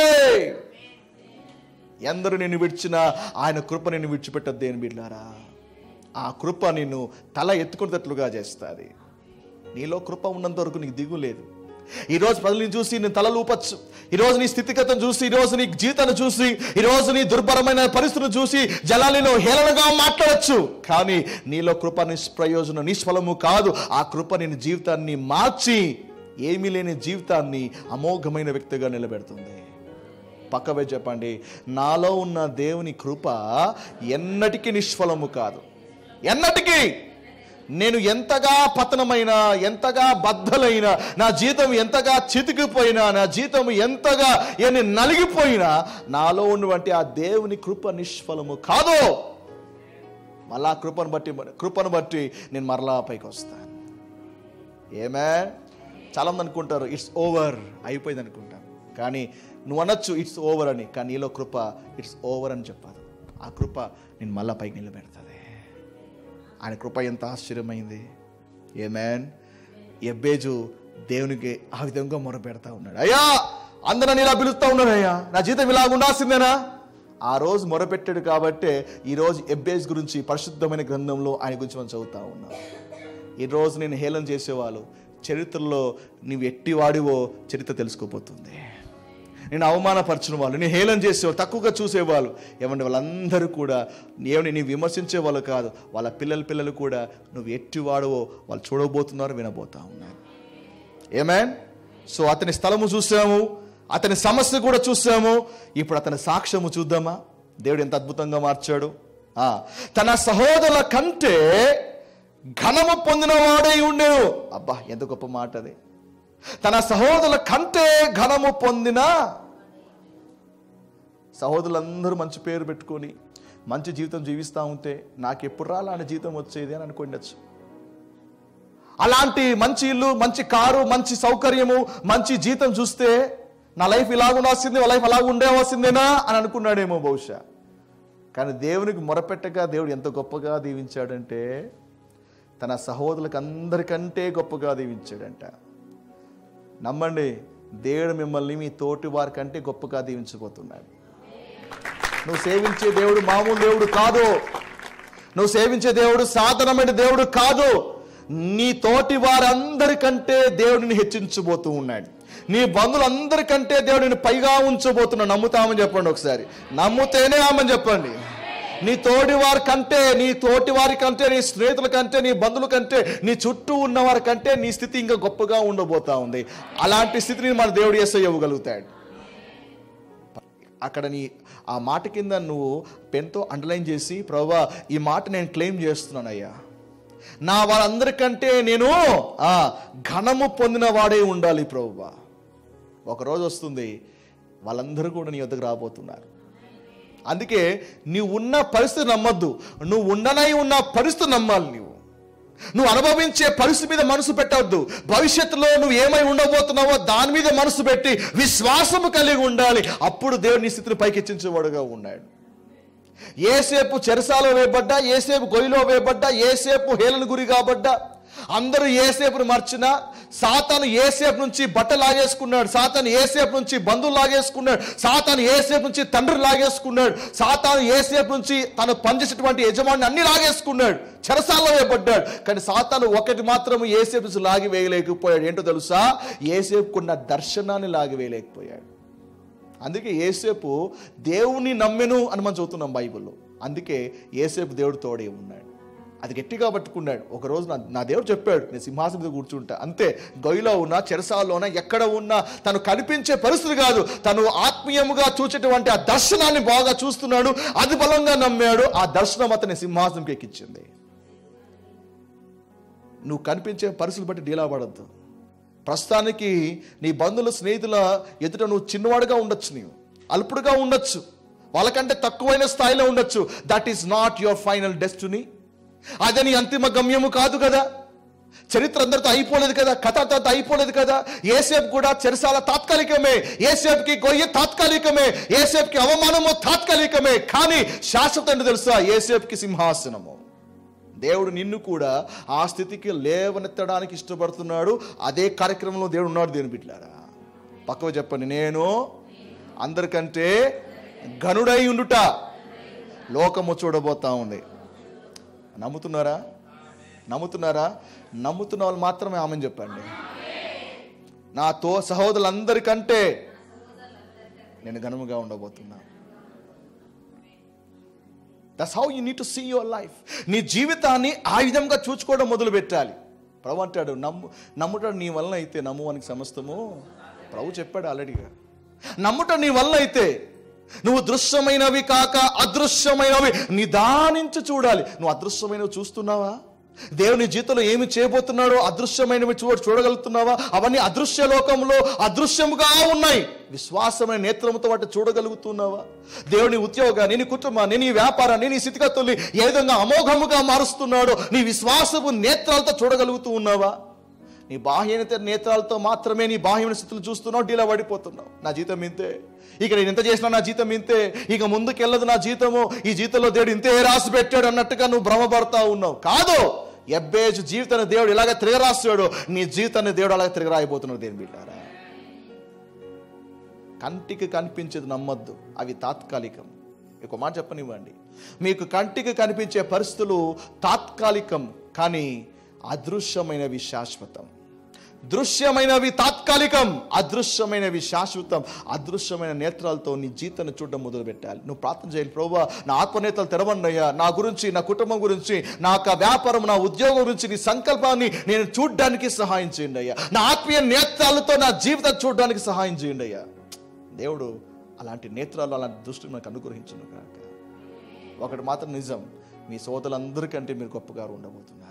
ఎందరూ నిన్ను విడిచినా ఆయన కృప నిన్ను విడిచిపెట్టద్దు దేని బిడ్డారా. ఆ కృప నిన్ను తల ఎత్తుకునేటట్లుగా చేస్తుంది. నీలో కృప ఉన్నంత వరకు నీకు దిగు లేదు. ఈరోజు ప్రజల్ని చూసి నేను తల లూపచ్చు, ఈరోజు నీ స్థితిగతం చూసి, ఈరోజు నీ జీవితాన్ని చూసి, ఈరోజు నీ దుర్భరమైన పరిస్థితులను చూసి జనాలను హేళనగా మాట్లాడచ్చు. కానీ నీలో కృప నిష్ప్రయోజనం, నిష్ఫలము కాదు. ఆ కృప నేను జీవితాన్ని మార్చి ఏమీ లేని జీవితాన్ని అమోఘమైన వ్యక్తిగా నిలబెడుతుంది. పక్కవే చెప్పండి, నాలో ఉన్న దేవుని కృప ఎన్నటికీ నిష్ఫలము కాదు. ఎన్నటికీ. నేను ఎంతగా పతనమైనా, ఎంతగా బద్దలైనా, నా జీవితం ఎంతగా చితికిపోయినా, నా జీవితం ఎంతగా నలిగిపోయినా, నాలో ఉన్నటువంటి ఆ దేవుని కృప నిష్ఫలము కాదు. మళ్ళా కృపను బట్టి నేను మరలా పైకి వస్తాను. ఏమే చాలా మంది అనుకుంటారు ఇట్స్ ఓవర్, అయిపోయింది అనుకుంటారు. కానీ నువ్వు అనొచ్చు ఇట్స్ ఓవర్ అని, కానీ నీలో కృప ఇట్స్ ఓవర్ అని చెప్పాదు. ఆ కృప నేను మళ్ళా పైకి నిలబెడుతుంది. ఆయన కృప ఎంత ఆశ్చర్యమైంది. ఏమేన్ ఎబ్బేజు దేవునికి ఆ విధంగా మొరపెడతా ఉన్నాడు. అయ్యా అందరూ ఇలా పిలుస్తూ ఉన్నాడు, అయ్యా నా జీవితం ఇలా ఉండాల్సిందేనా? ఆ రోజు మొరపెట్టాడు కాబట్టే ఈరోజు ఎబ్బేజ్ గురించి పరిశుద్ధమైన గ్రంథంలో ఆయన గురించి మనం చదువుతూ ఉన్నాం. ఈరోజు నేను హేళన చేసేవాళ్ళు చరిత్రలో నువ్వు ఎట్టివాడివో చరిత్ర తెలుసుకోబోతుంది. నేను అవమానపరచిన వాళ్ళు, నేను హేళన చేసేవాళ్ళు, తక్కువగా చూసేవాళ్ళు ఏమంటే వాళ్ళందరూ కూడా నీ విమర్శించే వాళ్ళు కాదు, వాళ్ళ పిల్లలు కూడా నువ్వు ఎట్టివాడవో వాళ్ళు చూడబోతున్నారు, వినబోతా ఉన్నారు. ఏమేన్. సో అతని స్థలము చూసాము, అతని సమస్య కూడా చూసాము. ఇప్పుడు అతని సాక్ష్యము చూద్దామా? దేవుడు ఎంత అద్భుతంగా మార్చాడు. తన సహోదరుల కంటే ఘనము పొందిన వాడై ఉండేను. అబ్బా ఎంత గొప్ప మాట అది. తన సహోదరుల కంటే ఘనము పొందిన. సహోదరులందరూ మంచి పేరు పెట్టుకొని మంచి జీవితం జీవిస్తూ ఉంటే నాకు ఎప్పుడు అలాంటి జీవితం వచ్చేది అని అనుకోండొచ్చు. అలాంటి మంచి ఇల్లు, మంచి కారు, మంచి సౌకర్యము, మంచి జీతం చూస్తే నా లైఫ్ ఇలాగ ఉండాల్సిందే, నా లైఫ్ అలాగ ఉండేవాల్సిందేనా అని అనుకున్నాడేమో బహుశా. కానీ దేవునికి మొరపెట్టగా దేవుడు ఎంత గొప్పగా దీవించాడంటే తన సహోదరులకు అందరికంటే గొప్పగా దీవించాడంట. నమ్మండి, దేవుడు మిమ్మల్ని మీ తోటి వారి కంటే గొప్పగా దీవించబోతున్నాడు. నువ్వు సేవించే దేవుడు మామూలు దేవుడు కాదు. నువ్వు సేవించే దేవుడు సాధారణమైన దేవుడు కాదు. నీ తోటి వారందరికంటే దేవుడిని హెచ్చించబోతూ ఉన్నాడు. నీ బంధువులందరికంటే దేవుడిని పైగా ఉంచబోతున్నాడు. నమ్ముతామని చెప్పండి ఒకసారి. నమ్ముతేనే ఆమని చెప్పండి. నీ తోటి వారి కంటే, నీ తోటి వారి కంటే, నీ స్నేహితుల కంటే, నీ బంధువుల కంటే, నీ చుట్టూ ఉన్న వారి కంటే నీ స్థితి ఇంకా గొప్పగా ఉండబోతా ఉంది. అలాంటి స్థితిని మన దేవుడు యేసయ్య ఇవ్వగలుగుతాడు. అక్కడ ఆ మాట కింద నువ్వు పెన్తో అండర్లైన్ చేసి, ప్రభువా ఈ మాట నేను క్లెయిమ్ చేస్తున్నానయ్యా, నా వారందరికంటే నేను ఘనము పొందిన వాడే ఉండాలి ప్రభువా. ఒకరోజు వస్తుంది వాళ్ళందరూ కూడా నీ వద్దకు రాబోతున్నారు. అందుకే నీవు ఉన్న పరిస్థితి నమ్మద్దు, నువ్వు ఉండనై ఉన్న పరిస్థితి నమ్మాలి. నువ్వు అనుభవించే పరిస్థితి మీద మనసు పెట్టవద్దు. భవిష్యత్తులో నువ్వు ఏమై ఉండబోతున్నావో దాని మీద మనసు పెట్టి విశ్వాసము కలిగి ఉండాలి. అప్పుడు దేవుడు నీ స్థితిని పైకెచ్చించేవాడుగా ఉన్నాడు. ఏసేపు చెరసాలో వేయబడ్డా, ఏసేపు గొయ్యిలో వేయబడ్డా, ఏసేపు హేళన గురి కాబడ్డా, అందరూ ఏసేపును మర్చినా సాతాను ఏసేపు నుంచి బట్ట లాగేసుకున్నాడు, సాతాను ఏసేపు నుంచి బంధువులు లాగేసుకున్నాడు, సాతాను ఏసేపు నుంచి తండ్రి లాగేసుకున్నాడు, సాతాను ఏసేపు నుంచి తను పనిచేసేటువంటి యజమాని అన్ని లాగేసుకున్నాడు, చెరసాల్లో వేయబడ్డాడు. కానీ సాతాను ఒకటి మాత్రం ఏసేపు నుంచి లాగి వేయలేకపోయాడు. ఏంటో తెలుసా? ఏసేపుకున్న దర్శనాన్ని లాగి వేయలేకపోయాడు. అందుకే ఏసేపు దేవుని నమ్మెను అని మనం చదువుతున్నాం బైబిల్లో. అందుకే ఏసేపు దేవుడు తోడే ఉన్నాడు. అది గట్టిగా పట్టుకున్నాడు. ఒకరోజు నా దేవుడు చెప్పాడు, నేను సింహాసనం మీద కూర్చుంటా. అంతే, గొయ్యిలో ఉన్నా, చెరసాల్లో ఉన్నా, ఎక్కడ ఉన్నా తను కనిపించే పరిస్థితి కాదు, తను ఆత్మీయముగా చూసేటువంటి ఆ దర్శనాన్ని బాగా చూస్తున్నాడు. అది బలంగా నమ్మాడు. ఆ దర్శనం అతని సింహాసనంకి ఎక్కించింది. నువ్వు కనిపించే పరిస్థితులు బట్టి డీలా పడద్దు. ప్రస్తుతానికి నీ బంధువుల స్నేహితుల ఎదుట నువ్వు చిన్నవాడుగా ఉండొచ్చు, నీవు అల్పుడుగా ఉండొచ్చు, వాళ్ళకంటే తక్కువైన స్థాయిలో ఉండొచ్చు. That is not your final destiny. అదే నీ అంతిమ గమ్యము కాదు కదా. చరిత్ర అందరితో అయిపోలేదు కదా, కథ అంతా అయిపోలేదు కదా. యేసేపు కూడా చెరసాల తాత్కాలికమే, యేసేపుకి గొయ్యి తాత్కాలికమే, యేసేపుకి అవమానము తాత్కాలికమే. కానీ శాశ్వతం తెలుసా, యేసేపుకి సింహాసనము. దేవుడు నిన్ను కూడా ఆ స్థితికి లేవనెత్తడానికి ఇష్టపడుతున్నాడు. అదే కార్యక్రమంలో దేవుడు ఉన్నాడు. దేవుని బిడ్డలారా, పక్కకు చెప్పండి, నేను అందరికంటే ఘనుడై ఉండుట లోకము చూడబోతా ఉంది. నమ్ముతున్నారా? నమ్ముతున్నారా? నమ్ముతున్న వాళ్ళు మాత్రమే ఆమెను చెప్పండి. నాతో సహోదరులందరికంటే నేను ఘనముగా ఉండబోతున్నా. That's how you need to see your life. నీ జీవితాన్ని ఆ విధంగా చూసుకోవడం మొదలు పెట్టాలి. ప్రభు అంటాడు, నమ్ముట నీ వలన అయితే నమ్మువానికి సమస్తము. ప్రభు చెప్పాడు ఆల్రెడీగా. నమ్ముట నీ వలన అయితే నువ్వు దృశ్యమైనవి కాక అదృశ్యమైనవి నిదానించి చూడాలి. నువ్వు అదృశ్యమైనవి చూస్తున్నావా? దేవుని జీవితంలో ఏమి చేయబోతున్నాడో అదృశ్యమైనవి చూడగలుగుతున్నావా? అవన్నీ అదృశ్య లోకంలో అదృశ్యముగా ఉన్నాయి. విశ్వాసమైన నేత్రముతో వాటి చూడగలుగుతున్నావా? దేవుని ఉద్యోగాన్ని, నీ కుటుంబాన్ని, నీ వ్యాపారాన్ని, నీ స్థితిగతుల్ని ఏ విధంగా అమోఘముగా మారుస్తున్నాడో నీ విశ్వాసపు నేత్రాలతో చూడగలుగుతూ ఉన్నావా? నీ బాహ్య నేత్రాలతో మాత్రమే నీ బాహ్యమైన స్థితులు చూస్తున్నావు, డీలా పడిపోతున్నావు. నా జీతం ఇంతే, ఇక నేను ఎంత చేసినా నా జీతం ఇంతే, ఇక ముందుకెళ్ళదు నా జీతము, ఈ జీతంలో దేవుడు ఇంతే రాసి పెట్టాడు అన్నట్టుగా నువ్వు భ్రమపడతా ఉన్నావు. కాదు, యెబ్బేజు జీవితాన్ని దేవుడు ఇలాగ తిరగరాస్తాడు, నీ జీవితాన్ని దేవుడు అలాగే తిరగరాయిపోతున్నాడు. దేని బిడ్డారా, కంటికి కనిపించేది నమ్మద్దు, అవి తాత్కాలికం. ఒక మాట చెప్పనివ్వండి, మీకు కంటికి కనిపించే పరిస్థితులు తాత్కాలికం, కానీ అదృశ్యమైనవి శాశ్వతం. దృశ్యమైనవి తాత్కాలికం, అదృశ్యమైనవి శాశ్వతం. అదృశ్యమైన నేత్రాలతో నీ జీవితాన్ని చూడడం మొదలు పెట్టాలి. నువ్వు ప్రార్థన చేయాలి, ప్రభువా నా ఆత్మనేతలు తెరవండియ్యా, నా గురించి, నా కుటుంబం గురించి, నా వ్యాపారం, నా ఉద్యోగం గురించి నీ సంకల్పాన్ని నేను చూడడానికి సహాయం చేయండి అయ్యా. నా ఆత్మీయ నేత్రాలతో నా జీవితం చూడడానికి సహాయం చేయండి అయ్యా. దేవుడు అలాంటి నేత్రాలు, అలాంటి దృష్టిని మనకు అనుగ్రహించును కాక. ఒకటి మాత్రం నిజం, మీ సోదరులందరికంటే మీరు గొప్పగా ఉండబోతున్నారు.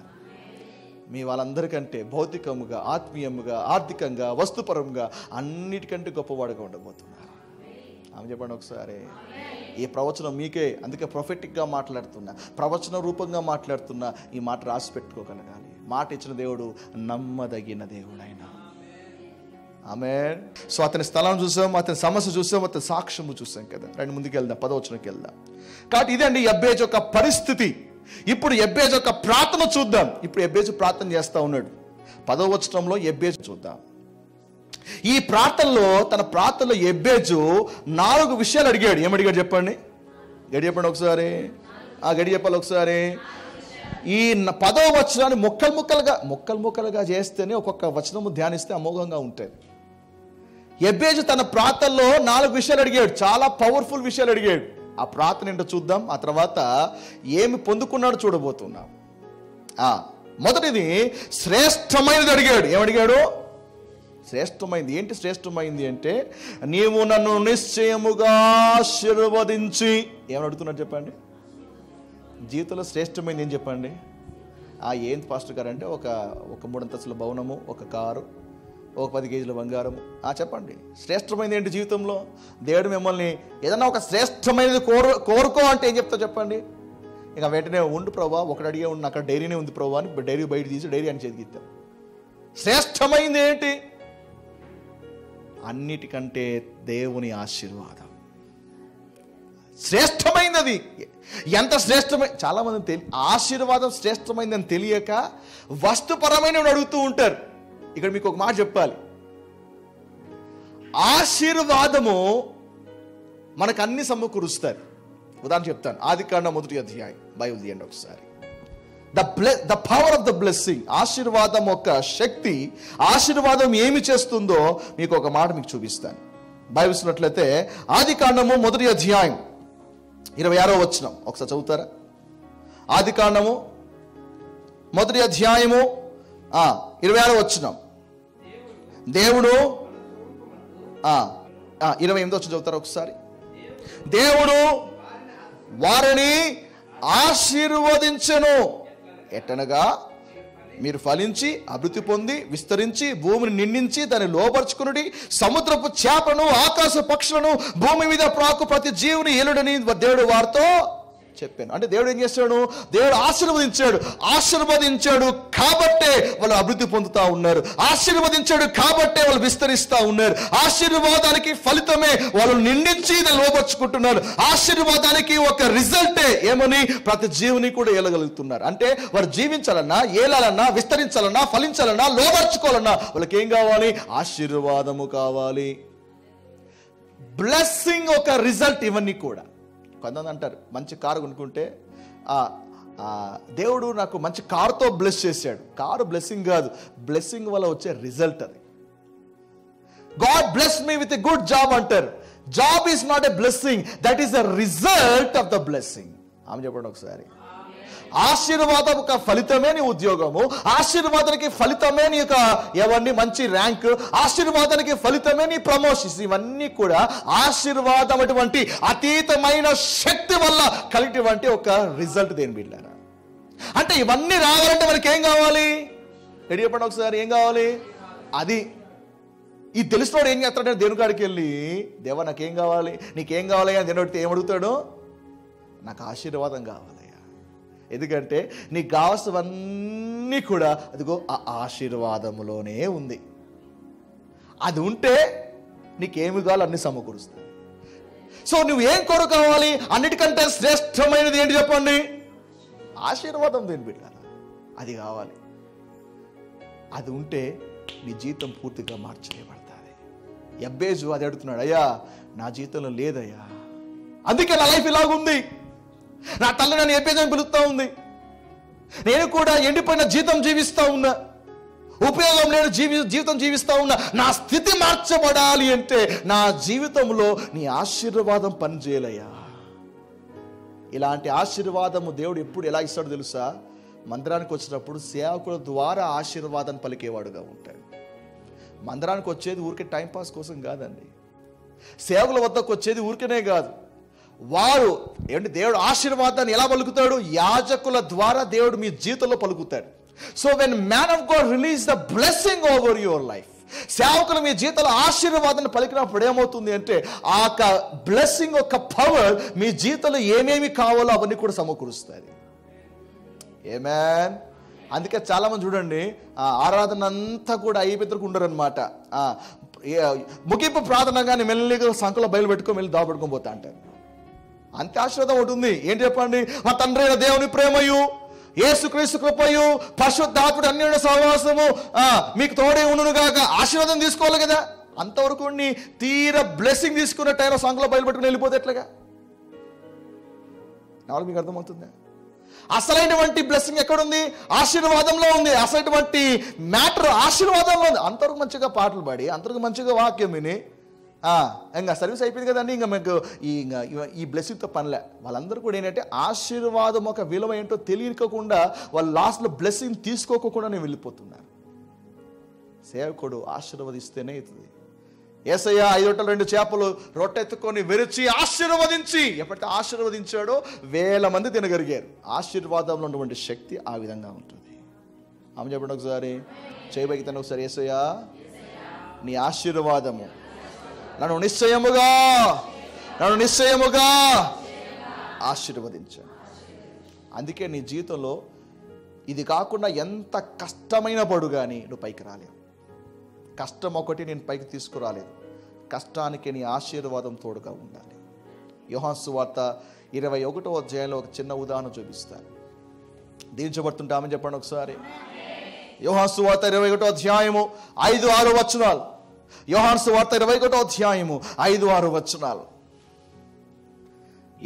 మీ వాళ్ళందరికంటే భౌతికముగా, ఆత్మీయముగా, ఆర్థికంగా, వస్తుపరంగా అన్నిటికంటే గొప్పవాడుగా ఉండబోతున్నారు. ఆమె చెప్పండి ఒకసారి. ఈ ప్రవచనం మీకే, అందుకే ప్రొఫెటిక్గా మాట్లాడుతున్నా, ప్రవచన రూపంగా మాట్లాడుతున్నా. ఈ మాట రాసి పెట్టుకోగలగాలి. మాట ఇచ్చిన దేవుడు నమ్మదగిన దేవుడైనా. ఆమేన్. సో అతని స్థలం చూసాం, అతని సమస్య చూసాం, అతని సాక్ష్యము చూసాం కదా. రెండు ముందుకు వెళ్దాం, 10వ వచనంకి వెళ్దాం. కాబట్టి ఇదండి యెబ్బేజు యొక్క పరిస్థితి. ఇప్పుడు యెబ్బేజు యొక్క ప్రార్థన చూద్దాం. ఇప్పుడు యెబ్బేజు ప్రార్థన చేస్తా ఉన్నాడు. 10వ వచనంలో యెబ్బేజు చూద్దాం. ఈ ప్రార్థనలో, తన ప్రార్థనలో యెబ్బేజు 4 విషయాలు అడిగాడు. ఏమడిగాడు చెప్పండి? గడి చెప్పండి ఒకసారి. గడి చెప్పాలి ఒకసారి. ఈ 10వ వచనాన్ని ముక్కలు ముక్కలుగా చేస్తేనే ఒక్కొక్క వచనము ధ్యానిస్తే అమోఘంగా ఉంటుంది. యెబ్బేజు తన ప్రార్థనలో 4 విషయాలు అడిగాడు. చాలా పవర్ఫుల్ విషయాలు అడిగాడు. ఆ ప్రార్థన ఏంటో చూద్దాం. ఆ తర్వాత ఏమి పొందుకున్నాడు చూడబోతున్నాం. మొదటిది శ్రేష్టమైనది అడిగాడు. ఏమడిగాడు? శ్రేష్టమైంది. ఏంటి శ్రేష్టమైంది అంటే, నీవు నన్ను నిశ్చయముగా ఆశీర్వదించి. ఏమని అడుగుతున్నాడు చెప్పండి? జీవితంలో శ్రేష్టమైంది ఏం చెప్పండి? ఏంటి పాస్టర్ గారు అంటే, ఒక 3 అంతస్తుల భవనము, ఒక కారు, ఒక 10 కేజీల బంగారము. చెప్పండి, శ్రేష్టమైనది ఏంటి జీవితంలో? దేవుడు మిమ్మల్ని ఏదన్నా ఒక శ్రేష్టమైనది కోరుకో అంటే ఏం చెప్తా చెప్పండి? ఇక వెంటనే ఉండు ప్రభా, ఒకటి అడిగే ఉండి, అక్కడ డైరీనే ఉంది ప్రభా అని డైరీ బయట తీసి డైరీ అని చేతికిద్దాం. శ్రేష్టమైంది ఏంటి? అన్నిటికంటే దేవుని ఆశీర్వాదం శ్రేష్టమైనది. అది ఎంత శ్రేష్టమైన, చాలా మంది ఆశీర్వాదం శ్రేష్టమైందని తెలియక వస్తుపరమైన అడుగుతూ ఉంటారు. ఇక్కడ మీకు ఒక మాట చెప్పాలి. ఆశీర్వాదము మనకు అన్ని సమకూరుస్తారు. ఉదాహరణ చెప్తాను. ఆదికాండం 1వ అధ్యాయం బైబిల్ తీయండి ఒకసారి. The power of the blessing, ఆశీర్వాదం యొక్క శక్తి, ఆశీర్వాదం ఏమి చేస్తుందో మీకు ఒక మాట మీకు చూపిస్తాను. బైబిల్ చూసినట్లయితే ఆదికాండము 1వ అధ్యాయం 26వ వచనం ఒకసారి చదువుతారా? ఆదికాండము మొదటి అధ్యాయము 26వ వచనం. దేవుడు 28వ వచనం చదువుతారు ఒకసారి. దేవుడు వారిని ఆశీర్వదించెను, ఎట్టనగా మీరు ఫలించి అభివృద్ధి పొంది విస్తరించి భూమిని నిండించి దాన్ని లోపరుచుకుని సముద్రపు చేపలను ఆకాశ పక్షులను భూమి మీద ప్రాకు ప్రతి జీవుని ఏలుడని దేవుడు వారితో చెప్పాను. అంటే దేవుడు ఏం చేశాడు? దేవుడు ఆశీర్వదించాడు కాబట్టే వాళ్ళు అభివృద్ధి పొందుతా ఉన్నారు. ఆశీర్వదించాడు కాబట్టే వాళ్ళు విస్తరిస్తూ ఉన్నారు. ఆశీర్వాదానికి ఫలితమే వాళ్ళు నిండించి దాన్ని లోపరుచుకుంటున్నారు. ఆశీర్వాదానికి ఒక రిజల్టే ఏమని? ప్రతి జీవుని కూడా ఏలగలుగుతున్నారు. అంటే వారు జీవించాలన్నా, ఏలాలన్నా, విస్తరించాలన్నా, ఫలించాలన్నా, లోపరుచుకోవాలన్నా వాళ్ళకి ఏం కావాలి? ఆశీర్వాదము కావాలి. బ్లెస్సింగ్ ఒక రిజల్ట్. ఇవన్నీ కూడా కొంతమంది అంటారు, మంచి కారు కొనుక్కుంటే దేవుడు నాకు మంచి కారుతో బ్లెస్ చేశాడు. కారు బ్లెస్సింగ్ కాదు, బ్లెస్సింగ్ వల్ల వచ్చే రిజల్ట్ అది. God bless me with a good job అంటారు. Job is not a blessing, that is the result of the blessing. ఆమె చెప్పండి ఒకసారి. ఆశీర్వాదం ఒక ఫలితమే నీ ఉద్యోగము, ఆశీర్వాదానికి ఫలితమే నీ యొక్క ఎవరిని మంచి ర్యాంక్, ఆశీర్వాదానికి ఫలితమే నీ ప్రమోషన్స్. ఇవన్నీ కూడా ఆశీర్వాదం అటువంటి అతీతమైన శక్తి వల్ల కలిగినటువంటి ఒక రిజల్ట్. దేని బిడ్డారా, అంటే ఇవన్నీ రావాలంటే మనకి ఏం కావాలి? రెడీ చెప్పండి ఒకసారి. ఏం కావాలి? అది ఈ తెలిసినోడు ఏం చేస్తాడంటే దేవుని కాడికి వెళ్ళి, దేవా నాకేం కావాలి, నీకేం కావాలి అని దేవుడితే ఏం అడుగుతాడు? నాకు ఆశీర్వాదం కావాలి. ఎందుకంటే నీకు కావాల్సినవన్నీ కూడా అదిగో ఆ ఆశీర్వాదములోనే ఉంది. అది ఉంటే నీకేమి కావాలి అన్ని సమకూరుస్తుంది. సో నువ్వు ఏం కోరుకోవాలి? అన్నిటికంటే శ్రేష్టమైనది ఏంటి చెప్పండి? ఆశీర్వాదం. దేని బిడ్డ అది కావాలి. అది ఉంటే నీ జీవితం పూర్తిగా మార్చలేబడుతుంది. యబ్బేజు అది అడుగుతున్నాడు, అయ్యా నా జీవితంలో లేదయ్యా, అందుకే నా లైఫ్ ఇలాగుంది, నా తల్లి నన్ను ఎబ్బేజని పిలుస్తూ ఉంది, నేను కూడా ఎండిపోయిన జీవితం జీవిస్తూ ఉన్నా, ఉపయోగం లేని జీవితం జీవిస్తూ ఉన్నా, నా స్థితి మార్చబడాలి అంటే నా జీవితంలో నీ ఆశీర్వాదం పనిచేయలయ్యా. ఇలాంటి ఆశీర్వాదము దేవుడు ఎప్పుడు ఎలా ఇస్తాడో తెలుసా? మందిరానికి వచ్చినప్పుడు సేవకుల ద్వారా ఆశీర్వాదాన్ని పలికేవాడుగా ఉంటాడు. మందిరానికి వచ్చేది ఊరికే టైంపాస్ కోసం కాదండి. సేవకుల వద్దకు వచ్చేది ఊరికనే కాదు. వారు ఏంటి? దేవుడు ఆశీర్వాదాన్ని ఎలా పలుకుతాడు? యాజకుల ద్వారా దేవుడు మీ జీవితంలో పలుకుతాడు. So when man of God release the blessing over your life, సేవకులు మీ జీవితంలో ఆశీర్వాదాన్ని పలికినప్పుడు ఏమవుతుంది అంటే ఆ బ్లెస్సింగ్ ఒక పవర్ మీ జీవితంలో ఏమేమి కావాలో అవన్నీ కూడా సమకూరుస్తుంది. ఆమేన్. అందుకే చాలా మంది చూడండి, ఆరాధన అంతా కూడా అయిపోయి ఉండరు అనమాట. ముగింపు ప్రార్థన కానీ మెల్లిగా సంఖలో బయలు పెట్టుకొని వెళ్ళి దాపెట్టుకొని పోతా అంటారు. అంతే ఆశీర్వాదం ఒకటి ఉంది. ఏంటి చెప్పండి? మా తండ్రి అయిన దేవుని ప్రేమయు, యేసుక్రీస్తు కృపయు, పరిశుద్ధాత్ముడి అన్యోన్య సహవాసము మీకు తోడే ఉండును గాక. ఆశీర్వాదం తీసుకోవాలి కదా. అంతవరకు తీర బ్లెస్సింగ్ తీసుకున్న టైంలో సంఖలో బయలుపెట్టుకుని వెళ్ళిపోతే ఎట్లాగా? నాలుగు మీకు అర్థమవుతుందా? అసలైనటువంటి బ్లెస్సింగ్ ఎక్కడుంది? ఆశీర్వాదంలో ఉంది. అసలైనటువంటి మ్యాటర్ ఆశీర్వాదంలో ఉంది. అంతవరకు మంచిగా పాటలు పాడి, అంతవరకు మంచిగా వాక్యం విని ఇంకా సర్వీస్ అయిపోయింది కదండి, ఇంకా మీకు ఈ బ్లెస్సింగ్తో పనిలే. వాళ్ళందరూ కూడా ఏంటంటే ఆశీర్వాదం ఒక విలువ ఏంటో తెలియకోకుండా వాళ్ళు లాస్ట్లో బ్లెస్సింగ్ తీసుకోకుండా నేను వెళ్ళిపోతున్నారు. సేవకుడు ఆశీర్వదిస్తేనే అవుతుంది. యేసయ్య 5 రొట్టెలు 2 చేపలు రొట్టెత్తుకొని విరిచి ఆశీర్వదించి ఎప్పటికీ ఆశీర్వదించాడో 1000 మంది తినగలిగారు. ఆశీర్వాదంలో ఉన్నటువంటి శక్తి ఆ విధంగా ఉంటుంది. ఆమె చెప్పండి ఒకసారి, చేయబోతాను ఒకసారి. యేసయ్య నీ ఆశీర్వాదము నన్ను నిశ్చయముగా ఆశీర్వదించాను. అందుకే నీ జీవితంలో ఇది కాకుండా ఎంత కష్టమైన పడు కానీ నువ్వు పైకి రాలేవు. కష్టం ఒకటి నేను పైకి తీసుకురాలేదు, కష్టానికి నీ ఆశీర్వాదం తోడుగా ఉండాలి. యోహాను సువార్త 21వ అధ్యాయంలో ఒక చిన్న ఉదాహరణ చూపిస్తాను. దీవించబడుతుంటే ఆమె చెప్పండి ఒకసారి. యోహాను సువార్త 21వ అధ్యాయము 5-6 వచనాలు. యోహాను సువార్త 21వ అధ్యాయము 5-6 వచనాలు.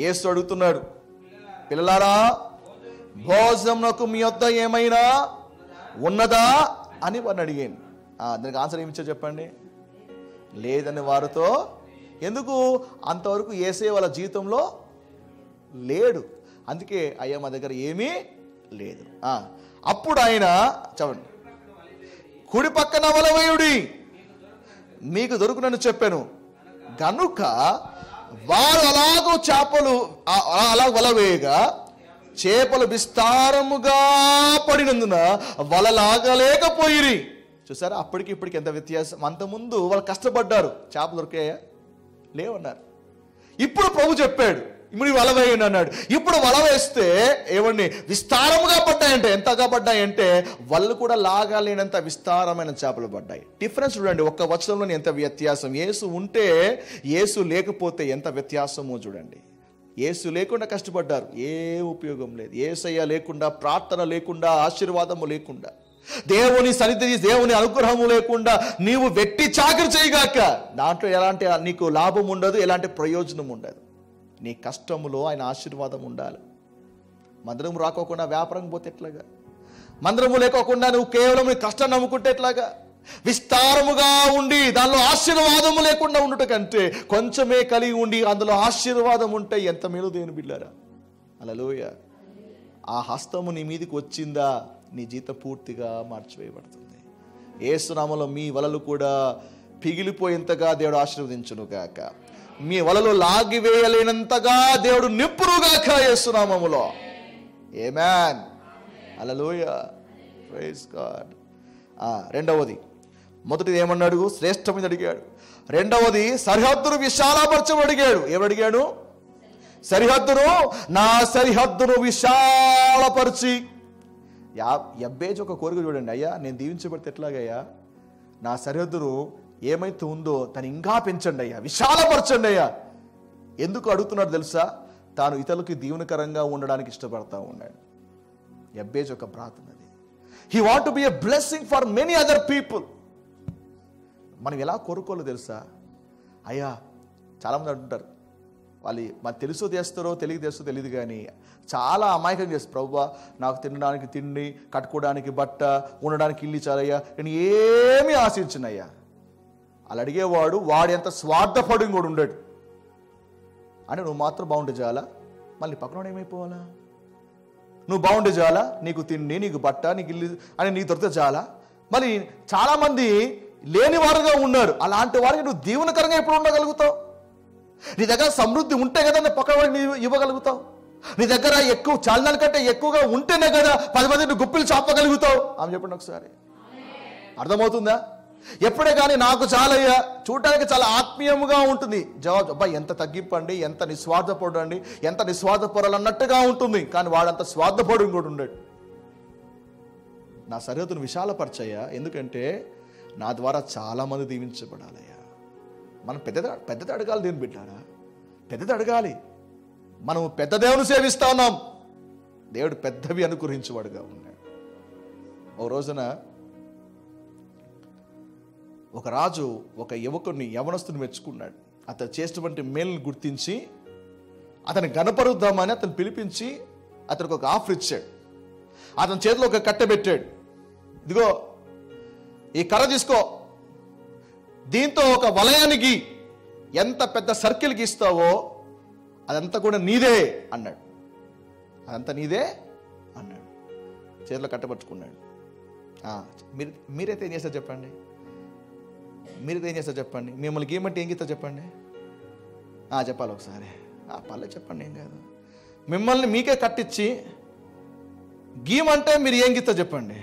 యేసు అడుగుతున్నాడు, పిల్లలారా భోజనమునకు మీ వద్ద ఏమైనా ఉన్నదా అని వారిని అడిగాను. దానికి ఆన్సర్ ఏమి ఇచ్చారు చెప్పండి? లేదని వారితో. ఎందుకు? అంతవరకు యేసే వాళ్ళ జీవితంలో లేడు. అందుకే అయ్యా మా దగ్గర ఏమీ లేదు. అప్పుడు ఆయన చెప్పండి, కుడి పక్కన వల వేయుడి, మీకు దొరుకునని చెప్పాను. గనుక వారు అలాగో చేపలు అలా వల వేయగా చేపలు విస్తారముగా పడినందున వల లాగలేకపోయిరి. చూసారా, అప్పటికి ఇప్పటికి ఎంత వ్యత్యాసం. అంతకుముందు వాళ్ళు కష్టపడ్డారు, చేపలు దొరికాయా? లేవన్నారు. ఇప్పుడు ప్రభు చెప్పాడు, ఇప్పుడు వల వేయండి అన్నాడు. ఇప్పుడు వల వేస్తే ఏమండి విస్తారముగా పడ్డాయంటే, ఎంతగా పడ్డాయంటే వాళ్ళు కూడా లాగాలేనంత విస్తారమైన చేపలు పడ్డాయి. డిఫరెన్స్ చూడండి, ఒక్క వచనంలో ఎంత వ్యత్యాసం. యేసు ఉంటే, యేసు లేకపోతే ఎంత వ్యత్యాసమో చూడండి. యేసు లేకుండా కష్టపడ్డారు, ఏ ఉపయోగం లేదు. యేసయ్య లేకుండా, ప్రార్థన లేకుండా, ఆశీర్వాదము లేకుండా, దేవుని సన్నిధి, దేవుని అనుగ్రహము లేకుండా నీవు వెట్టి చాకరీ చేయగాక దాంట్లో ఎలాంటి నీకు లాభం ఉండదు, ఎలాంటి ప్రయోజనం ఉండదు. నీ కష్టములో ఆయన ఆశీర్వాదం ఉండాలి. మందిరము రాకోకుండా వ్యాపారం పోతే ఎట్లాగా? మందిరము లేకోకుండా నువ్వు కేవలం నీ కష్టాన్ని నమ్ముకుంటే ఎట్లాగా? విస్తారముగా ఉండి దానిలో ఆశీర్వాదము లేకుండా ఉండుట కంటే కొంచెమే కలిగి ఉండి అందులో ఆశీర్వాదం ఉంటే ఎంత మేలు దేవుని బిడ్డలారా. హల్లెలూయా. ఆ హస్తము నీ మీదకి వచ్చిందా, నీ జీతం పూర్తిగా మార్చివేయబడుతుంది. యేసు నామములో మీ వలలు కూడా పిగిలిపోయేంతగా దేవుడు ఆశీర్వదించును గాక. మీ వలలో లాగివేయలేనంతగా దేవుడు నింపునుగాక యేసు నామములో. ఆమేన్. హల్లెలూయా. Praise God. రెండవది, మొదటిది ఏమన్నాడు? శ్రేష్టమైన అడిగాడు. రెండవది సరిహద్దును విశాలపరచమని అడిగాడు. ఏమడిగాడు? సరిహద్దును, నా సరిహద్దును విశాలపరిచి. యబ్బేజు ఒక కోరిక చూడండి, అయ్యా నేను దీవించబడితే ఎట్లాగయ్యా, నా సరిహద్దును ఏమైతే ఉందో తను ఇంకా పెంచండి అయ్యా, విశాలపరచండి అయ్యా. ఎందుకు అడుగుతున్నాడు తెలుసా? తాను ఇతరులకి దీవెనకరంగా ఉండడానికి ఇష్టపడతా ఉన్నాడు. యబ్బేజు ఒక ప్రార్థన అది. He want to be a blessing for many other people. మనం ఎలా కోరుకోవాలో తెలుసా? అయ్యా చాలామంది అంటుంటారు, వాళ్ళు మరి తెలుసో చేస్తారో తెలియదు కానీ చాలా అమాయకం చేస్తారు. ప్రభువా నాకు తినడానికి తిండి, కట్టుకోవడానికి బట్ట, ఉండడానికి ఇల్లు చాలయ్యా, నేను ఏమీ ఆశించినయ్యా. అలా అడిగేవాడు వాడు ఎంత స్వార్థపడు కూడా ఉండడు. అంటే నువ్వు మాత్రం బాగుంటే చాలా, మళ్ళీ పక్కన ఏమైపోవాలా? నువ్వు బాగుంటే చాలా, నీకు తిండి, నీకు బట్ట, నీకు ఇల్లు అని నీకు దొరికితే చాలా. మళ్ళీ చాలామంది లేని వారుగా ఉన్నారు. అలాంటి వారికి నువ్వు దీవెనకరంగా ఎప్పుడు ఉండగలుగుతావు? నీ దగ్గర సమృద్ధి ఉంటే కదా పక్కన వాడిని ఇవ్వగలుగుతావు. నీ దగ్గర ఎక్కువ చాలదానికంటే ఎక్కువగా ఉంటేనే కదా 10 మందిని గుప్పిలు చాపగలుగుతావు. ఆమె చెప్పండి ఒకసారి. అర్థమవుతుందా? ఎప్పుడే కానీ నాకు చాలయ్యా చూడటానికి చాలా ఆత్మీయంగా ఉంటుంది. జవాబు, అబ్బా ఎంత తగ్గింపండి, ఎంత నిస్వార్థపడండి, ఎంత నిస్వార్థపడాలి అన్నట్టుగా ఉంటుంది. కానీ వాడంత స్వార్థపడు కూడా ఉండడు. నా సరిహద్దును విశాలపరచయ్యా, ఎందుకంటే నా ద్వారా చాలామంది దీవించబడాలయ్యా. మనం పెద్దది అడగాలి. దేని బిడ్డారా? పెద్దది అడగాలి. మనం పెద్ద దేవుని సేవిస్తా ఉన్నాం, దేవుడు పెద్దవి అనుగ్రహించేవాడుగా ఉన్నాడు. ఓ రోజున ఒక రాజు ఒక యవనస్తుని మెచ్చుకున్నాడు. అతను చేసినటువంటి మేలును గుర్తించి అతను గణపరుద్దామని అతను పిలిపించి అతనికి ఒక ఆఫర్ ఇచ్చాడు. అతని చేతిలో ఒక కట్టె పెట్టాడు. ఇదిగో ఈ కర్ర తీసుకో, దీంతో ఒక వలయానికి ఎంత పెద్ద సర్కిల్ గీస్తావో అదంతా కూడా నీదే అన్నాడు. అదంతా నీదే అన్నాడు. చేతిలో కట్టబట్టుకున్నాడు. మీరైతే ఏం చేస్తారు చెప్పండి? మీరైతే ఏం చేస్తారు చెప్పండి? మిమ్మల్ని గీయమంటే ఏం గీస్తారు చెప్పండి? చెప్పాలి ఒకసారి. పర్లేదు చెప్పండి, ఏం కాదు. మిమ్మల్ని మీకే కట్టించి గీయమంటే మీరు ఏం గీస్తారు చెప్పండి?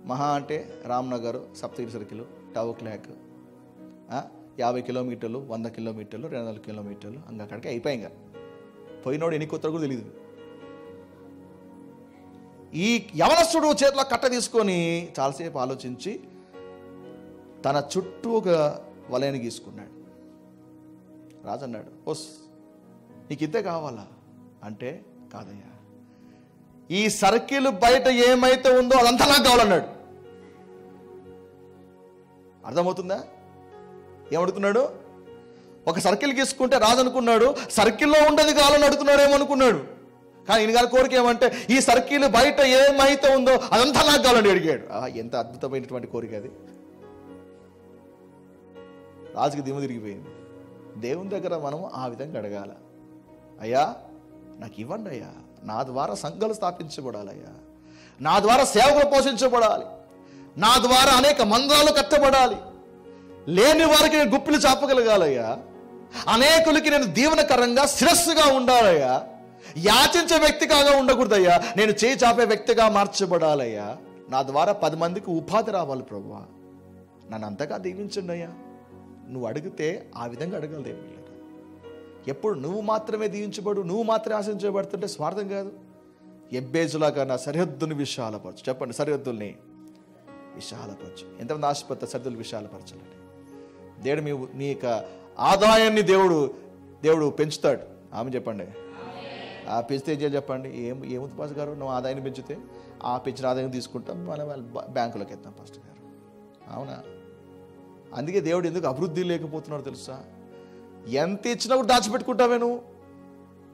మహా అంటే Ramnagar, Saptagiri circle, tower clock, 50 కిలోమీటర్లు, 100 కిలోమీటర్లు, 200 కిలోమీటర్లు, అక్కడికి అయిపోయి. ఇంకా పోయినోడు ఎన్ని కొత్తలు కూడా తెలియదు. ఈ యవనస్తుడు చేతిలో కట్ట తీసుకొని చాలాసేపు ఆలోచించి తన చుట్టూ ఒక వలయని గీసుకున్నాడు. రాజు అన్నాడు, ఓస్ నీకు ఇంతే కావాలా అంటే, కాదయ్యా ఈ సర్కిల్ బయట ఏమైతే ఉందో అదంతా నాకు కావాలన్నాడు. అర్థమవుతుందా? ఏమడుగుతున్నాడు? ఒక సర్కిల్ గీసుకుంటే రాజు అనుకున్నాడు సర్కిల్లో ఉండేది కావాలని అడుగుతున్నాడు ఏమనుకున్నాడు. కానీ ఈయన గారి కోరిక ఏమంటే ఈ సర్కిల్ బయట ఏమైతే ఉందో అదంతా నాకు కావాలని అడిగాడు. ఎంత అద్భుతమైనటువంటి కోరిక అది. రాజుకి దిమ్మ తిరిగిపోయింది. దేవుని దగ్గర మనం ఆ విధంగా అడగాల. అయ్యా నాకు ఇవ్వండి అయ్యా, నా ద్వారా సంఘాలు స్థాపించబడాలయ్యా, నా ద్వారా సేవకులు పోషించబడాలి, నా ద్వారా అనేక మందిరాలు కట్టబడాలి, లేని వారికి నేను గుప్పిలు చాపగలగాలయ్యా, అనేకులకి నేను దీవెనకరంగా శిరస్సుగా ఉండాలయ్యా, యాచించే వ్యక్తిగా ఉండకూడదయ్యా, నేను చేయి చాపే వ్యక్తిగా మార్చబడాలయ్యా, నా ద్వారా 10 మందికి ఉపాధి రావాలి ప్రభువా, నన్ను అంతగా దీవించండి అయ్యా. నువ్వు అడిగితే ఆ విధంగా అడగాలి దేవుడు. ఎప్పుడు నువ్వు మాత్రమే దీవించబడు, నువ్వు మాత్రమే ఆశించబడుతుంటే స్వార్థం కాదు. ఎబ్బేజులాగా నా సరిహద్దుని విశాలపరచు. చెప్పండి, సరిహద్దుల్ని విశాలపరచు. ఎంతమంది ఆశపడతారు సరిహద్దులు విశాలపరచాలండి? దేవుడు నీ యొక్క ఆదాయాన్ని దేవుడు పెంచుతాడు. ఆమె చెప్పండి. ఆ పెంచితే ఏం చేయాలి చెప్పండి? ఏముంది పాస్టర్ గారు, నువ్వు ఆదాయాన్ని పెంచితే ఆ పెంచిన ఆదాయం తీసుకుంటాం, మనం బ్యాంకులోకి వెళ్తాం పాస్టర్ గారు. అవునా? అందుకే దేవుడు ఎందుకు అభివృద్ధి లేకపోతున్నాడు తెలుసా? ఎంత ఇచ్చినా కూడా దాచిపెట్టుకుంటావే నువ్వు.